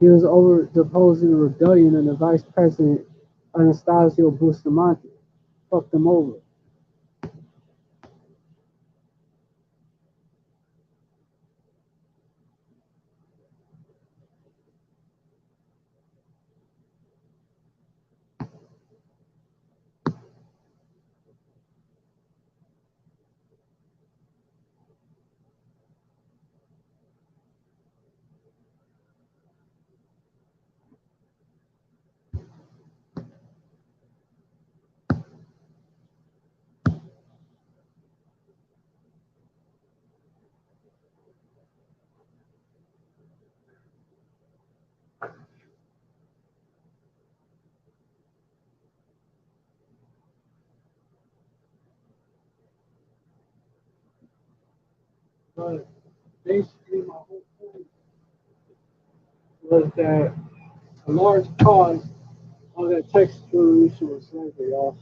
He was over deposed in a rebellion under Vice President Anastasio Bustamante. Fucked him over. But basically, my whole point was that a large cause of that Texas Revolution was slavery also.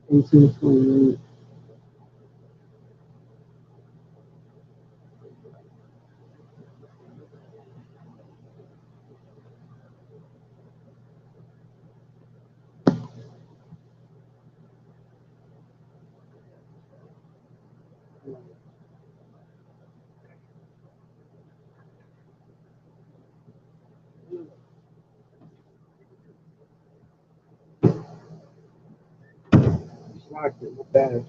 1828. It's locked in my bag.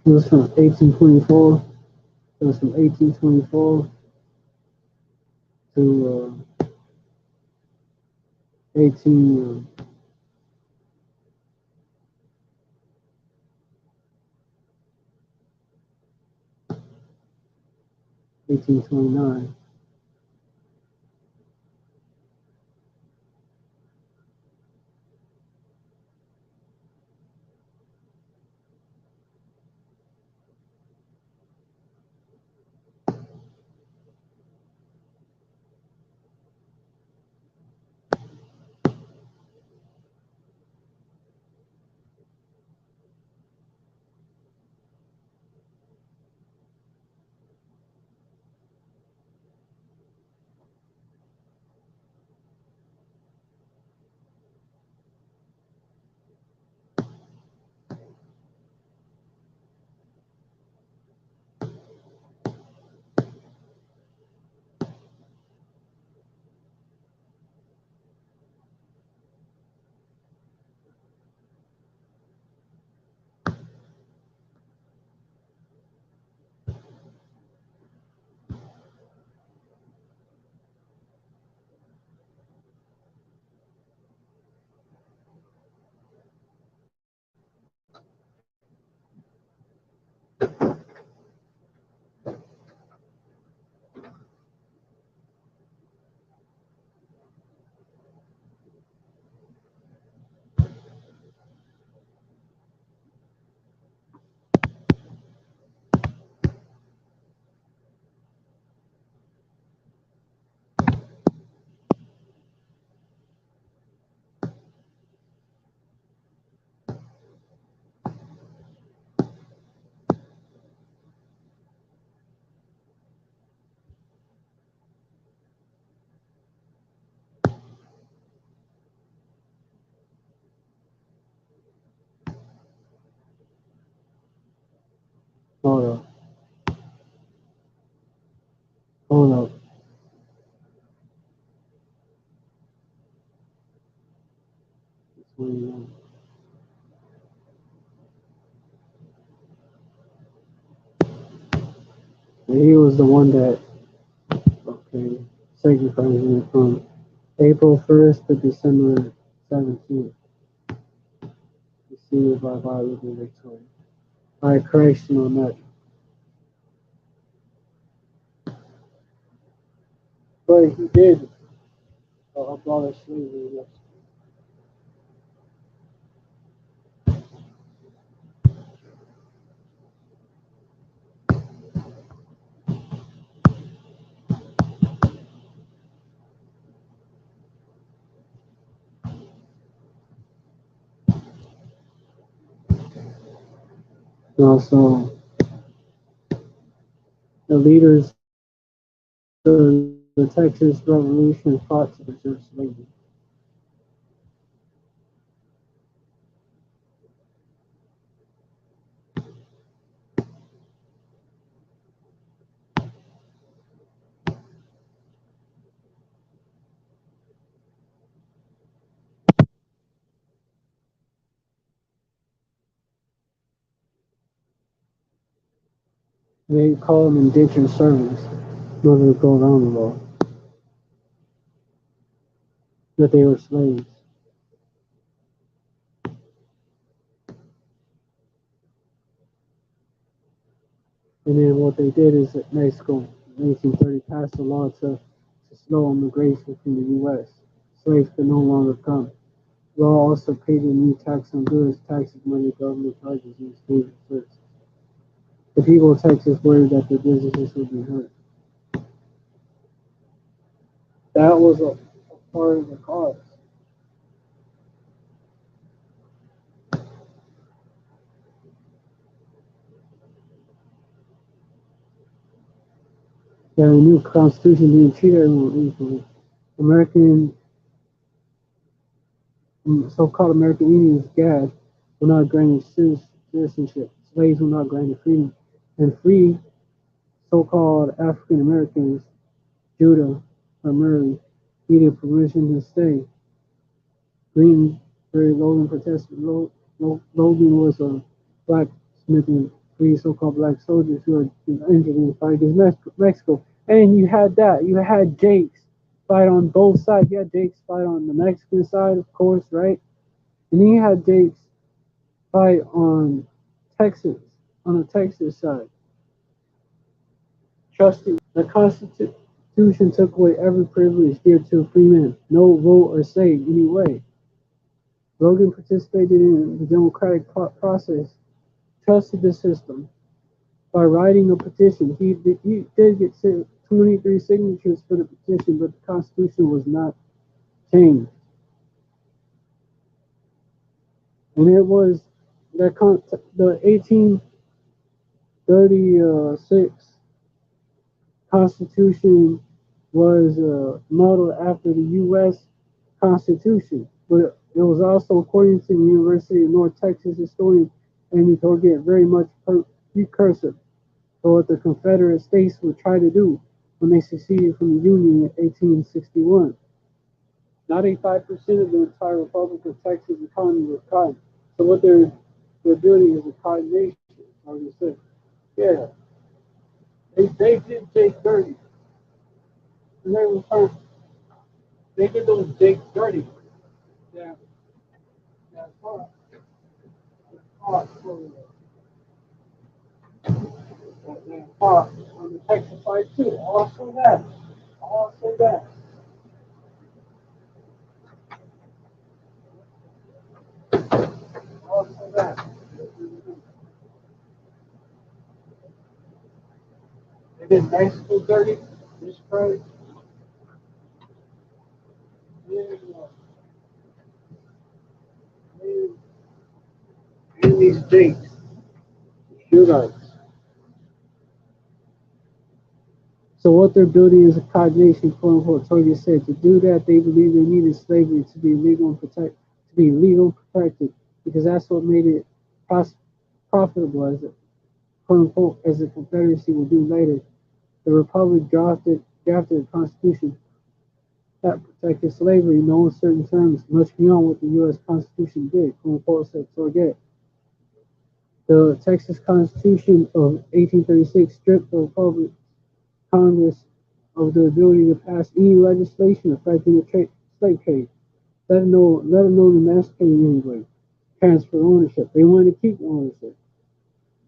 It was from 1824. It was from 1824 to 18. 1829. And he was the one that, okay, sacrificed him from April 1st to December 17th. Received by Guadalupe Victoria. By correction on that. But he did abolish slavery, yes. And also, the leaders of the Texas Revolution fought to preserve slavery. They call them indentured servants in order to go around the law that they were slaves. And then what they did is that Mexico in 1830 passed a law to slow immigration from the U.S. Slaves could no longer come. The law also paid a new tax on goods, taxes, money, government charges, and exchange of services. The people of Texas worried that their businesses would be hurt. That was a part of the cause. Yeah, the new Constitution didn't treat everyone equally. American, so-called American Indians, GAD, were not granted citizenship. Slaves were not granted freedom. And free so-called African Americans, Judah primarily, needed permission to stay. Greenberry Logan protested. Logan was a blacksmithing free so-called black soldiers who were injured in the fight against Mexico. And you had that. You had Jakes fight on both sides. You had Jakes fight on the Mexican side, of course, right? And then you had Jakes fight on the Texas side. Trusting the Constitution took away every privilege dear to a free man. No vote or say anyway. Logan participated in the democratic process, trusted the system. By writing a petition, he did get 23 signatures for the petition, but the Constitution was not changed. And it was the 1836 Constitution was modeled after the U.S. Constitution, but it was also, according to the University of North Texas historian Amy Torget, very much precursor for what the Confederate States would try to do when they seceded from the Union in 1861. 95% of the entire Republic of Texas economy was cotton. So what they're building is a cotton nation. Like I said, yeah, they did Jake dirty, and they did those Jake dirty. Yeah, that fought for that fought on the Texas side too. Also that, also that. They did Mexico dirty. This Christ. And these dates, shootouts. So what they're building is a cognation, quote unquote. Toya said to do that, they believe they needed slavery to be legal and protected, because that's what made it profitable as a quote unquote as the Confederacy will do later. The Republic drafted a constitution that protected slavery in no certain terms, much beyond what the U.S. Constitution did, quote unquote, said Torget. The Texas Constitution of 1836 stripped the Republic Congress of the ability to pass any legislation affecting the slave trade, let alone emancipating anybody, transfer ownership. They wanted to keep ownership.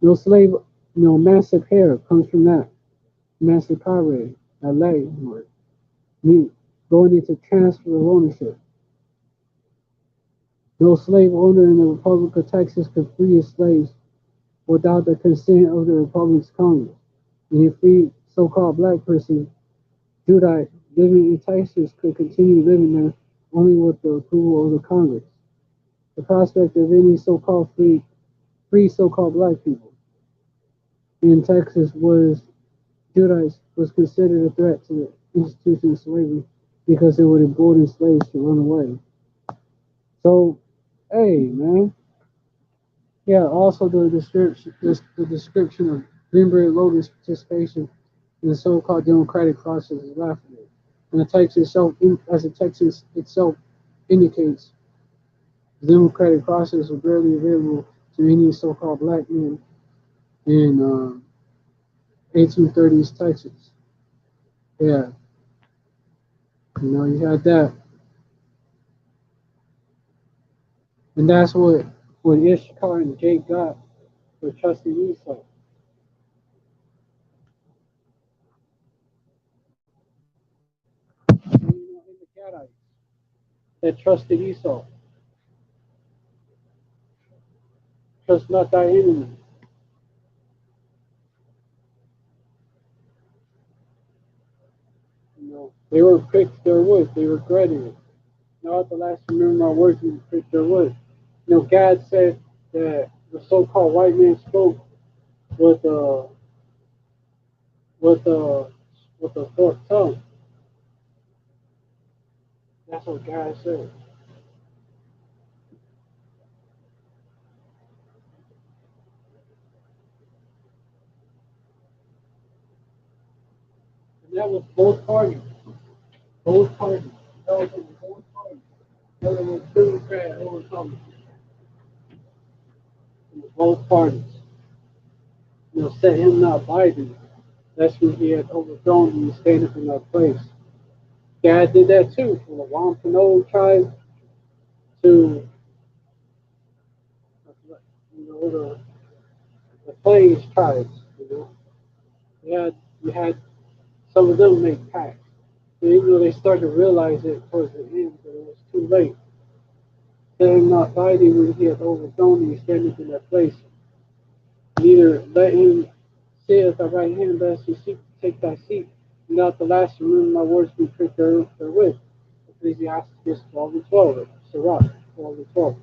No slave, no emancipare comes from that. Emancipare, that Latin word, mean going into transfer of ownership. No slave owner in the Republic of Texas could free his slaves without the consent of the Republic's Congress. Any free so-called black person, Judite, living in Texas could continue living there only with the approval of the Congress. The prospect of any so-called free so-called black people in Texas was Judites was considered a threat to the institution of slavery because it would embolden slaves to run away. So, hey, man. Yeah, also the description of Greenberry Logan's participation in the so-called democratic process is laughable. And the text itself, as the text itself indicates, the democratic process was barely available to any so-called black men in 1830s Texas. Yeah, you had that, and that's what Ishkar and Jake got for trusting Esau. And, in the Gadites that trusted Esau, trust not thy enemy. They were pricked their wood. They regretted it. Now at the last remember my words and pricked their wood. God said that the so-called white man spoke with with a with a forked tongue. That's what God said. And that was both parties. Both parties. That was both parties. Whether it was Democrat or Republican. It was both parties. Set him not Biden. That's when he had overthrown and standing in that place. God did that too, from the Wampanoag tribe to the Plains tribes. You had some of them make pacts. And even though they started to realize it towards the end, but it was too late. Let him not fighting when he had overthrown and standing in that place. Neither let him sit at thy right hand, lest he seek to take thy seat. And not the last remember my words be pricked therewith. Ecclesiastes 12 and 12. Sirach 12 and 12.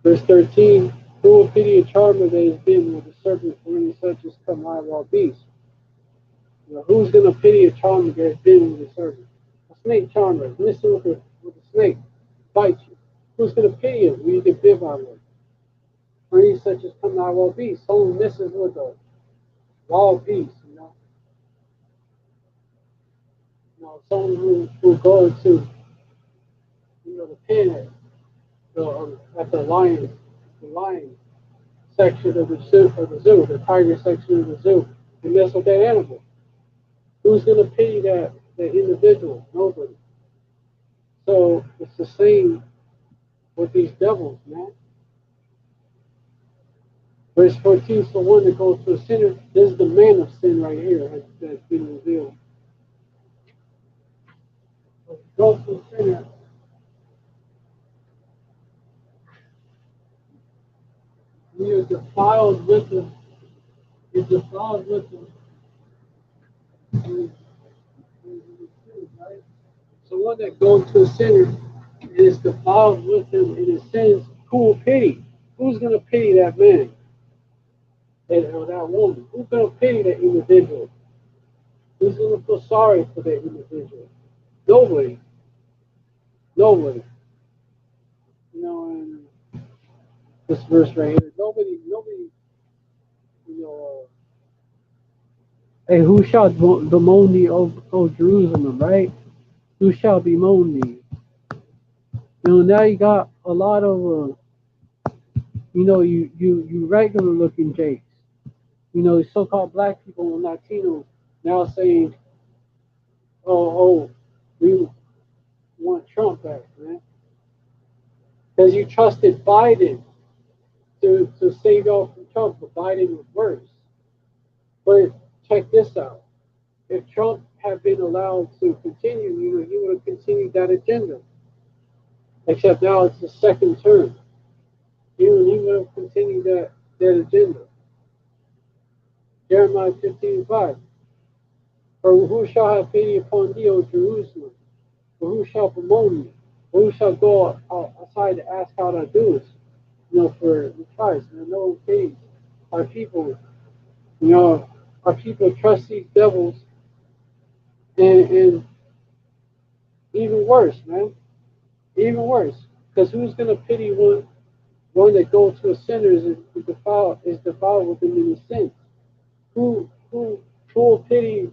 Verse 13, who will pity a charmer that has been with the serpent for any such as come high wild beasts? Who's going to pity a charmer that has been with a serpent? A snake charmer, listen with a snake, bite you. Who's going to pity him when you get bit by one? For any such as come high wild beasts. Someone misses with a wild beast, someone who goes to, the pen at the lion section of the zoo, the tiger section of the zoo, and mess with that animal. Who's going to pity that individual? Nobody. So it's the same with these devils, man. Verse 14, so one that goes to a sinner, this is the man of sin right here that's been revealed. Go to a sinner, he is defiled with him. He's defiled with him. Right? So one that goes to a sinner is defiled with him in his sins, who will pity? Who's going to pity that man? Or that woman? Who's going to pity that individual? Who's going to feel sorry for that individual? Nobody. Nobody. In this verse right here, nobody, hey, who shall bemoan thee, O Jerusalem, right? Who shall bemoan thee? Now you got a lot of you regular looking Jakes, so-called black people and Latinos now saying, oh, we want Trump back, man. Because you trusted Biden to save y'all from Trump, but Biden was worse. But check this out. If Trump had been allowed to continue, he would have continued that agenda. Except now it's the second term. He would have continued that agenda. Jeremiah 15:5. For who shall have pity upon thee, O Jerusalem? For who shall bemoan me? Or who shall go outside to ask how thou doest? For Christ. No one pities our people. Our people trust these devils, and even worse, man. Even worse. Because who's gonna pity one that goes to a sinner is defiled with them in his sins? Who will pity?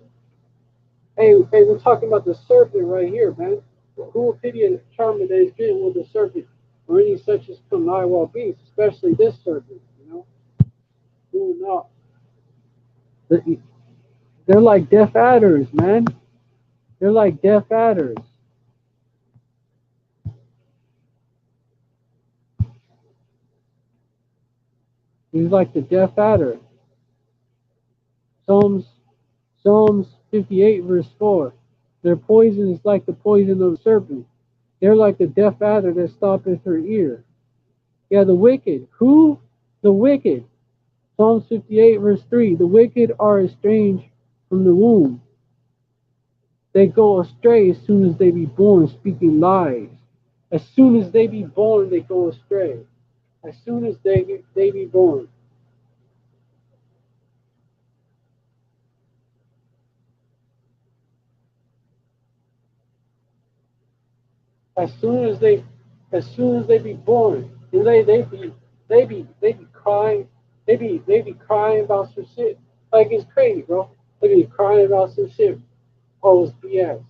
Hey, we're talking about the serpent right here, man. Who will pity a charmer that is bitten with a serpent, or any such as come nigh wild beasts, especially this serpent? Who will not? They're like deaf adders, man. They're like deaf adders. He's like the deaf adder. Psalms 58 verse 4. Their poison is like the poison of a serpent. They're like the deaf adder that stoppeth her ear. Yeah, the wicked. Who? The wicked. Psalms 58 verse 3. The wicked are estranged from the womb. They go astray as soon as they be born, speaking lies. As soon as they be born, they go astray. As soon as they be born. As soon as they be born, and they be crying, they be crying about some shit. Like, it's crazy, bro. They be crying about some shit. Oh, it's BS.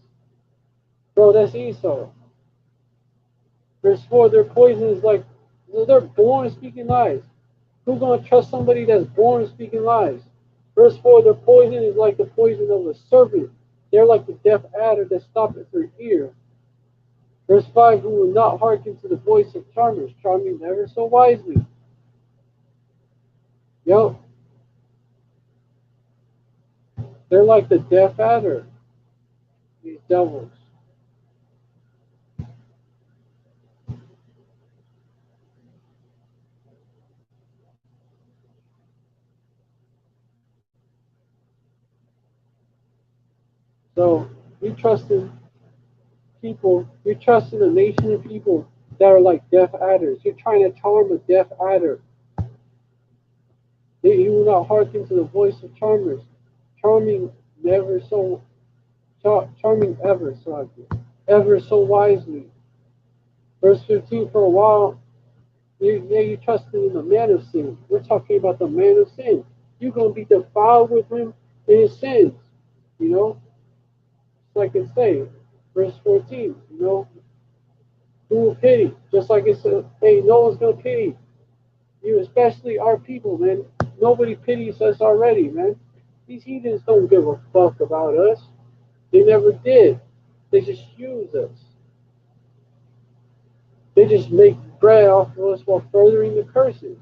Bro, that's Esau. Verse 4, their poison is like, they're born speaking lies. Who's gonna trust somebody that's born speaking lies? Verse 4, their poison is like the poison of a serpent. They're like the deaf adder that stoppeth their ear. Verse 5, who will not hearken to the voice of charmers, charming ever so wisely. Yo, they're like the deaf adder, these devils. So you trust in people, you trust in a nation of people that are like deaf adders. You're trying to charm a deaf adder. You will not hearken to the voice of charmers, charming never so charming ever so wisely. Verse 15, for a while, you trusted in the man of sin. We're talking about the man of sin. You're going to be defiled with him in his sins. You know, like it say, verse 14, who will pity? Just like it said, hey, no one's going to pity you, especially our people, man. Nobody pities us already, man. These heathens don't give a fuck about us. They never did. They just use us. They just make bread off of us while furthering the curses.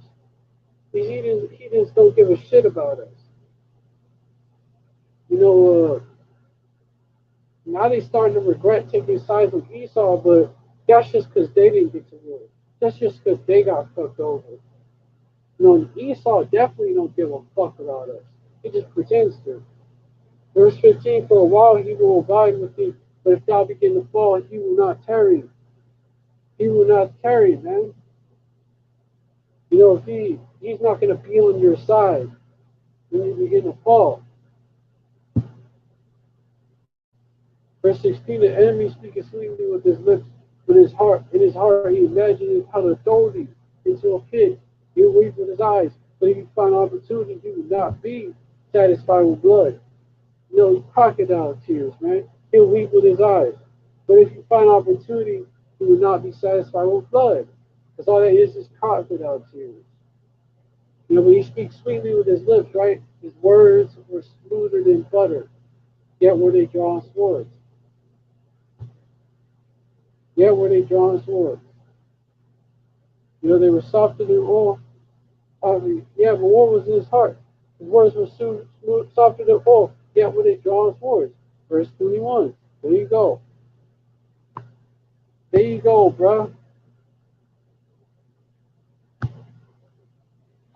These heathens don't give a shit about us. Now they starting to regret taking sides with Esau, but that's just because they didn't get to rule. That's just because they got fucked over. Esau definitely don't give a fuck about us. He just pretends to. Verse 15, for a while he will abide with thee, but if thou begin to fall, he will not tarry. He will not tarry, man. If he's not going to be on your side when you begin to fall. Verse 16, the enemy speaketh sweetly with his lips, but in his heart he imagines how to throw thee into a pit. He will weep with his eyes, but if you find opportunity, he will not be satisfied with blood. Crocodile tears, man. He'll weep with his eyes. But if you find opportunity, he will not be satisfied with blood. Because all that is crocodile tears. You know, but he speaks sweetly with his lips, right? His words were smoother than butter, yet were they drawn swords. Yet were they drawn swords. You know, they were softer than oil. Yeah, but war was in his heart. His words were softer than oil, yet were they drawn swords. Verse 21. There you go. There you go, bruh.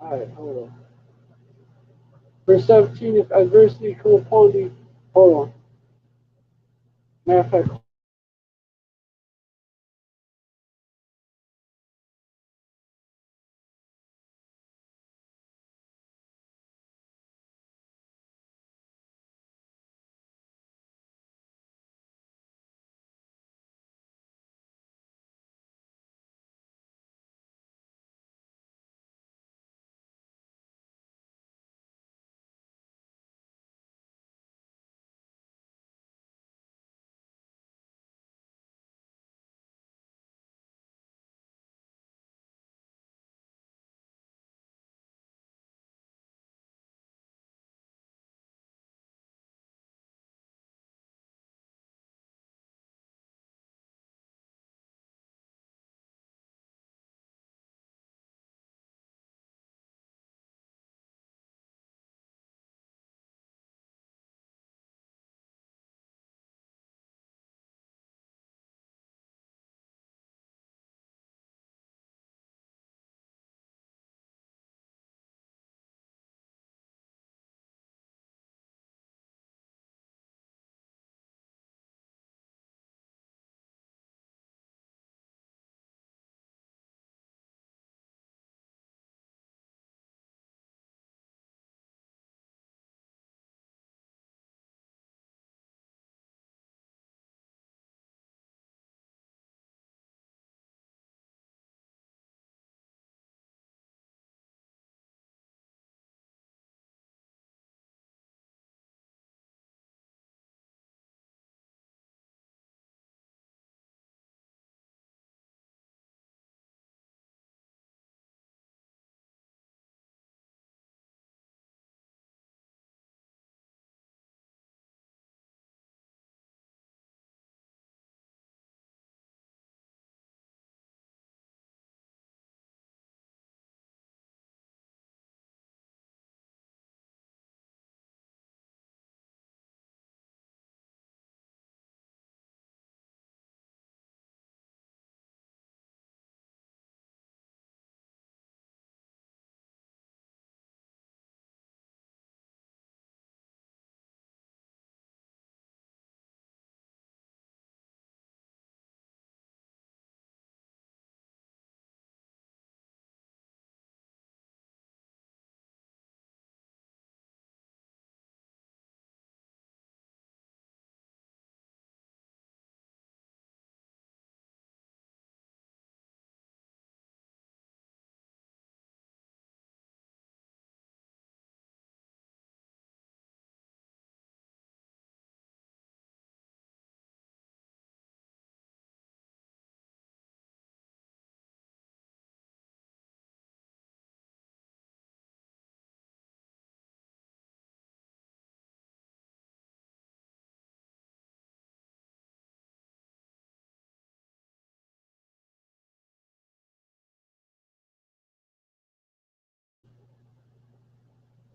Alright, hold on. Verse 17, if adversity come upon thee, hold on. Matter of fact,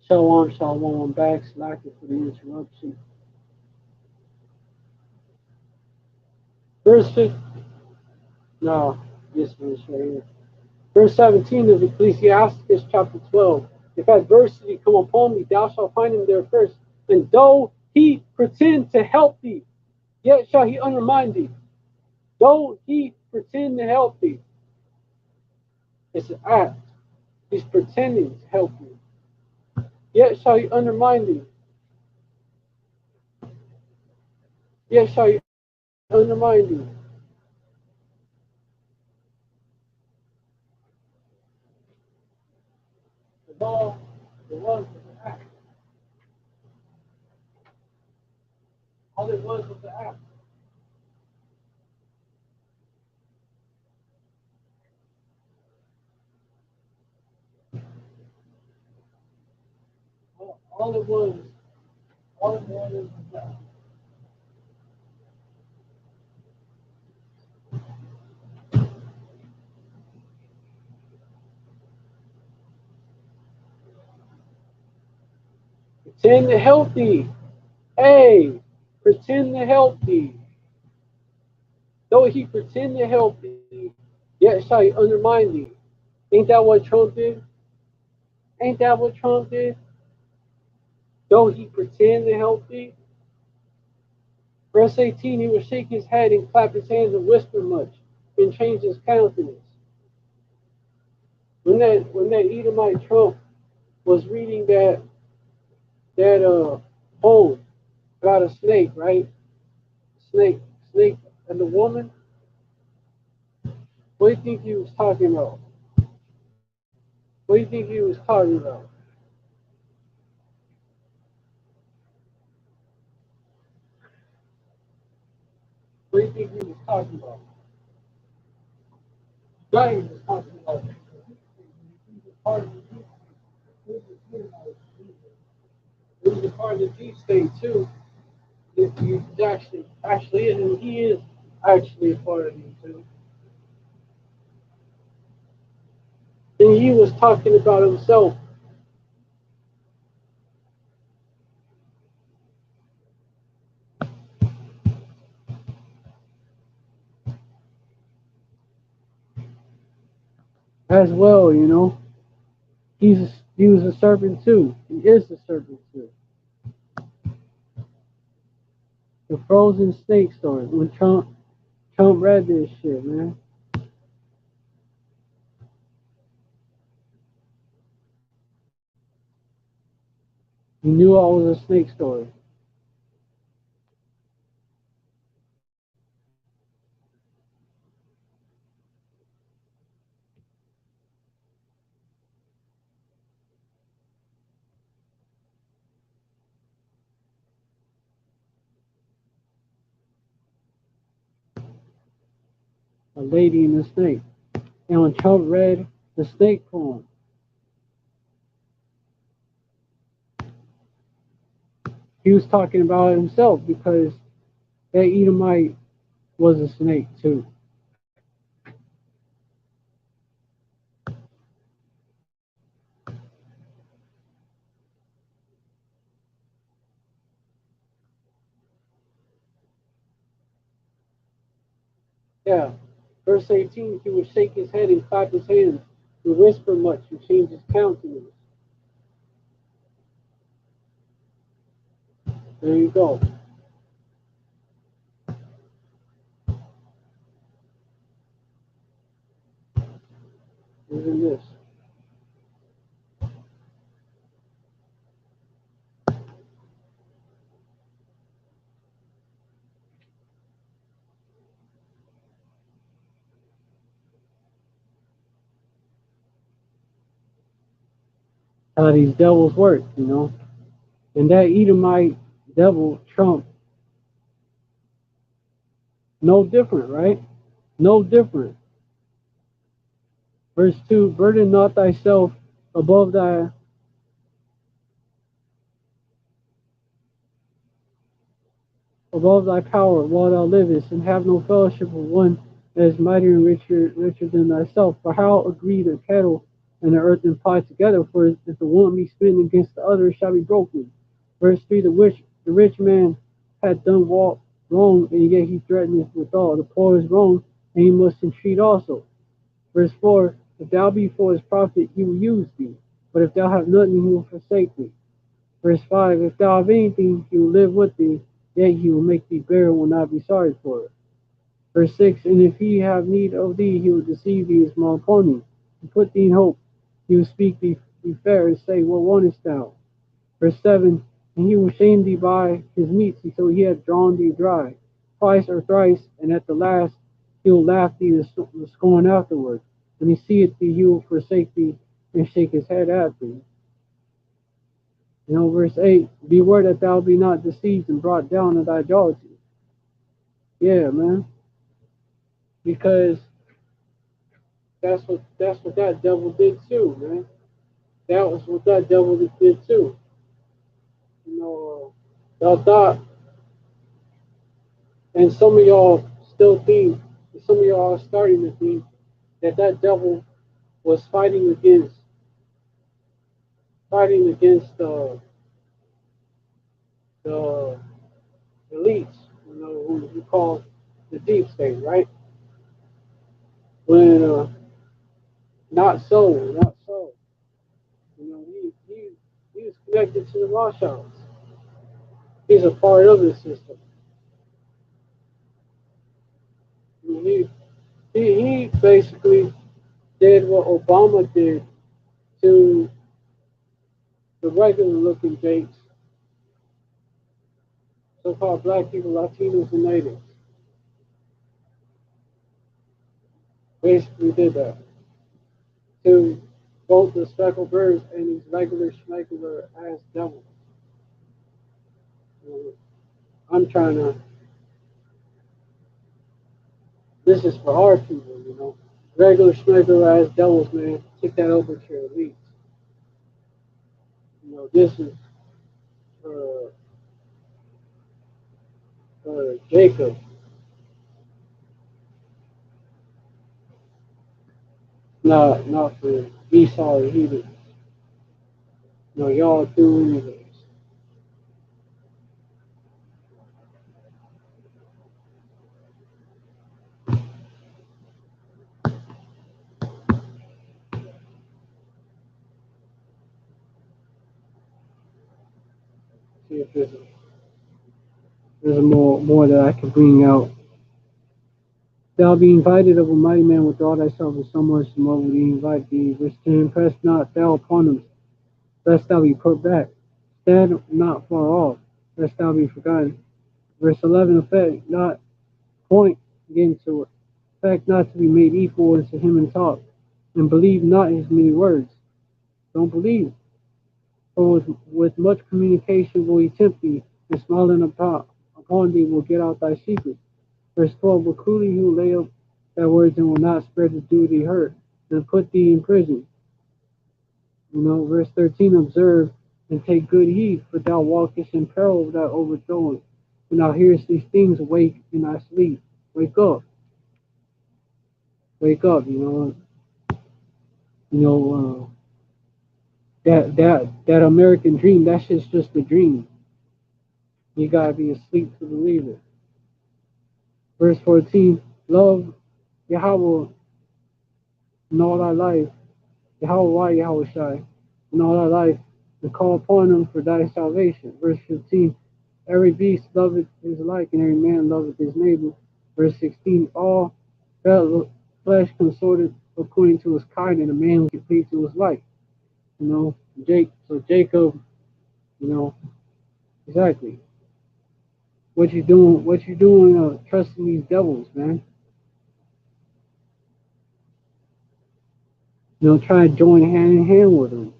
shalom, shalom. I'm back. Slacking for the interruption. Verse 15. No, this verse right here. Verse 17 of Ecclesiasticus chapter 12. If adversity come upon thee, thou shalt find him there first. And though he pretend to help thee, yet shall he undermine thee. Though he pretend to help thee. It's an act. He's pretending to help you. Yet shall he undermine thee. Yet shall he undermine thee. The law, the was the act. All it was the act. All it was, all it was that. Pretend to help thee. Hey, pretend to help thee. Though he pretend to help thee, yet shall he undermine thee. Ain't that what Trump did? Ain't that what Trump did? Though he pretend to help thee. Verse 18, he would shake his head and clap his hands and whisper much and change his countenance. When that Edomite Trump was reading that poem about a snake, right? Snake and the woman, what do you think he was talking about? What do you think he was talking about? What do you think he was talking about? Guy was talking about. He was part of the He was a part of the deep state too. If you actually is, and he is actually a part of it too. And he was talking about himself as well, you know. He was a serpent too. He is a serpent too. The frozen snake story. When Trump read this shit, man. He knew I was a snake story. A lady and a snake. And when Trump read the snake poem, he was talking about himself because that Edomite was a snake too. Yeah. Verse 18, he would shake his head and clap his hands and whisper much and change his countenance. There you go. Listen to this. How these devils work, you know. And that Edomite devil, Trump, no different, right? No different. Verse 2, burden not thyself above thy power while thou livest, and have no fellowship with one that is mightier and richer than thyself. For how agree the cattle and the earth and pot together? For if the one be smitten against the other, it shall be broken. Verse 3, the rich man had done wrong, and yet he threateneth withal. The poor is wrong, and he must entreat also. Verse 4, if thou be for his profit, he will use thee. But if thou have nothing, he will forsake thee. Verse 5, if thou have anything, he will live with thee, yet he will make thee bear and will not be sorry for it. Verse 6, and if he have need of thee, he will deceive thee as small pony, and put thee in hope. He will speak thee fair, and say, what wantest thou? Verse 7, and he will shame thee by his meats, until he hath drawn thee dry, twice or thrice, and at the last he will laugh thee to scorn afterward. When he seeth thee, he will forsake thee, and shake his head at thee. You know, verse 8, beware that thou be not deceived and brought down to idolatry. Yeah, man. Because that's what that devil did too, man. That was what that devil did too. You know, y'all thought, and some of y'all still think, some of y'all are starting to think that that devil was fighting against the elites, you know, who you call the deep state, right? When not so, not so. You know, he was connected to the Rothschilds. He's a part of the system. I mean, he basically did what Obama did to the regular looking Jakes, so called black people, Latinos, and natives. Basically did that to both the speckled birds and these regular schmegular ass devils. You know, I'm trying to, this is for our people, you know. Regular schmegular ass devils, man, take that over to your elites. You know, this is for, for Jacob, not for Esau or Edom. No, y'all do anyways. See if there's a more that I can bring out. Thou be invited of a mighty man with all thyself with so much the more will he invite thee. Verse 10, press not thou upon them, lest thou be put back. Stand not far off, lest thou be forgotten. Verse 11, affect not, point again to it. Affect not to be made equal unto him in talk, and believe not his many words. Don't believe. For with much communication will he tempt thee, and smiling upon thee will get out thy secret. Verse 12, but cruelly he will lay up thy words and will not spread to do thee hurt, and put thee in prison. You know, verse 13, observe and take good heed, for thou walkest in peril of thy overthrowing. When thou hearest these things, awake in thy sleep. Wake up. Wake up, you know, that American dream, that shit's just a dream. You gotta be asleep to believe it. Verse 14, love Yahweh in all thy life, Yahweh, why Yahweh Shai, in all thy life, and call upon him for thy salvation. Verse 15, every beast loveth his like, and every man loveth his neighbor. Verse 16, all flesh consorted according to his kind, and a man who complete to his like. You know, so Jacob, you know, exactly. What you doing trusting these devils, man? You know, try to join hand in hand with them.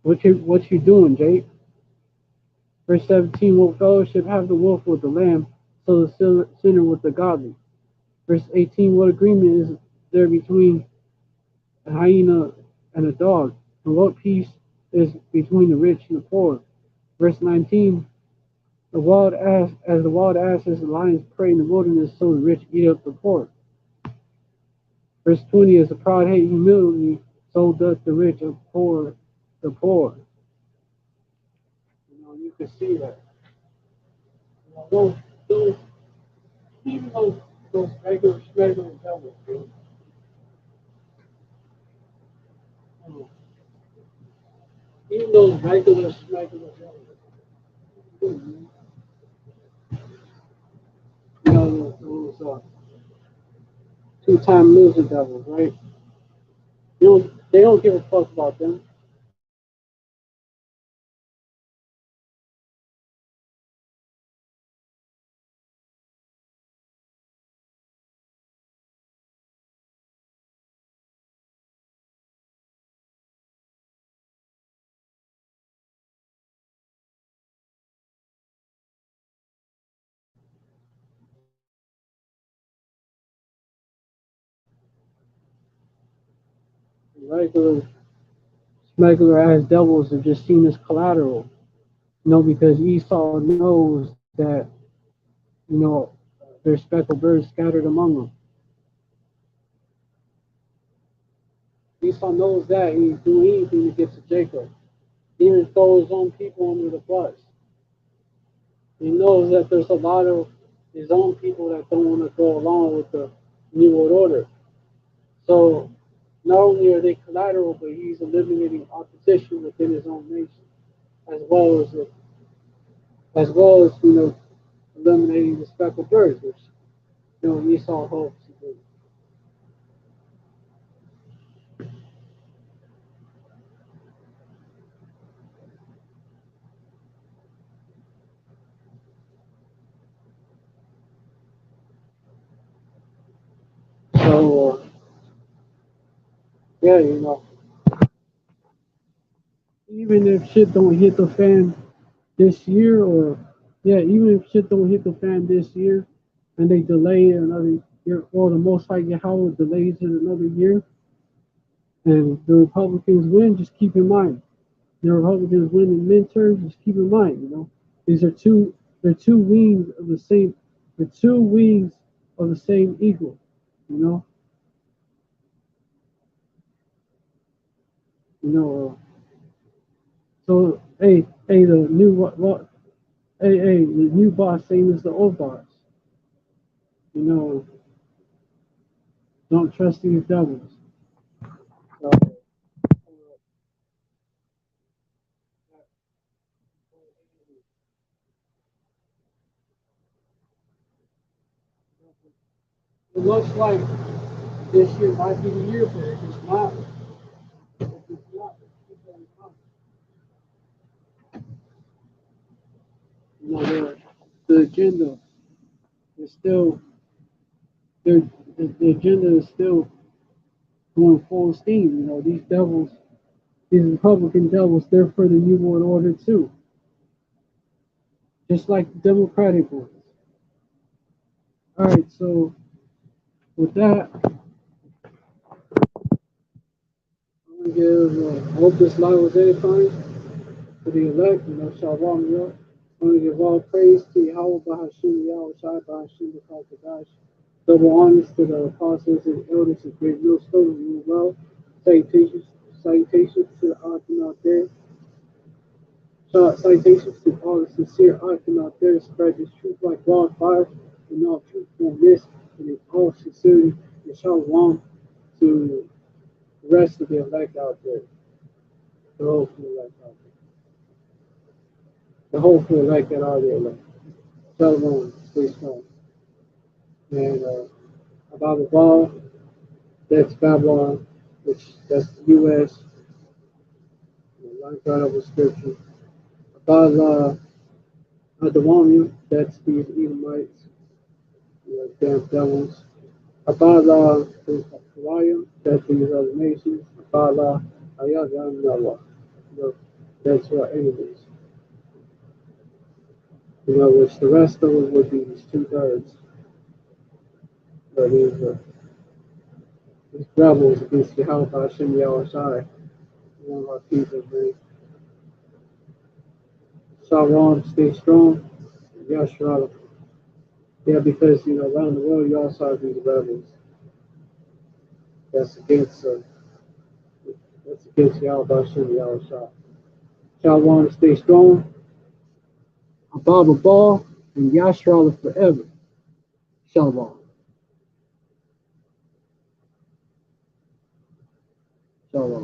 What you doing, Jake? Verse 17, what fellowship have the wolf with the lamb, so the sinner with the godly? Verse 18, what agreement is there between a hyena and a dog? And what peace is between the rich and the poor? Verse 19, the wild ass as the lions prey in the wilderness, so the rich eat up the poor. Verse 20, as the proud hate humility, so doth the rich abhor the poor. You know, you can see that. You know, those even those regular devils, dude. Even those regular devils. You know, those two-time loser devils, right? They don't give a fuck about them. Regular ass devils are just seen as collateral. Because Esau knows that, you know, there's speckled birds scattered among them. Esau knows that, and he's doing anything to get to Jacob. He even throws his own people under the bus. He knows that there's a lot of his own people that don't want to go along with the New World Order. So not only are they collateral, but he's eliminating opposition within his own nation, as well as eliminating the speckled birds, which Esau hopes to do. So yeah, even if shit don't hit the fan this year, or yeah, even if shit don't hit the fan this year, and they delay it another year, or the most likely Howard delays it another year, and the Republicans win, just keep in mind the Republicans win in midterms. Just keep in mind, these are they're two wings of the same, the two wings of the same eagle, you know, you know. So hey, the new what, hey, the new boss same as the old boss, you know. Don't trust these devils. So, it looks like this year might be the year for it. If it's not, the agenda is still the, the agenda is still going full steam. These devils, these Republican devils, they're for the New World Order too, just like the Democratic ones. All right, so with that, I'm gonna give. I hope this live was edifying for the elect. Shalom, y'all. I want to give all praise to Yahweh Bahashim Yahweh Shai Bahashim B'Kadash. Double honors to the apostles and elders of Great Millstone and New Well. Salutations to the Arkin out there. Salutations to all the sincere Arkin out there to spread this truth like wildfire and all truthfulness and in all sincerity. And shalom to the rest of the elect out there. The hopeful elect out there. The hopeful elect that are there. Shalom. Stay strong. And about the ball, that's Babylon, which that's the U.S. Line right over scripture. About Adawamium, that's these Edomites, damn devils. About Hawaii, that's these other nations. About Ayagam Nawa, that's our enemies. Which the rest of them would be these two-thirds. These rebels against Yahweh Hashem Yahweh Shai, one of our people, man. Shalom, stay strong. Yashra. Yeah, because around the world you also have these rebels that's against Yahweh Hashem Yahweh Shai. Shalom, stay strong. Ababa Ball and Yashra forever. Shalom. Shalom.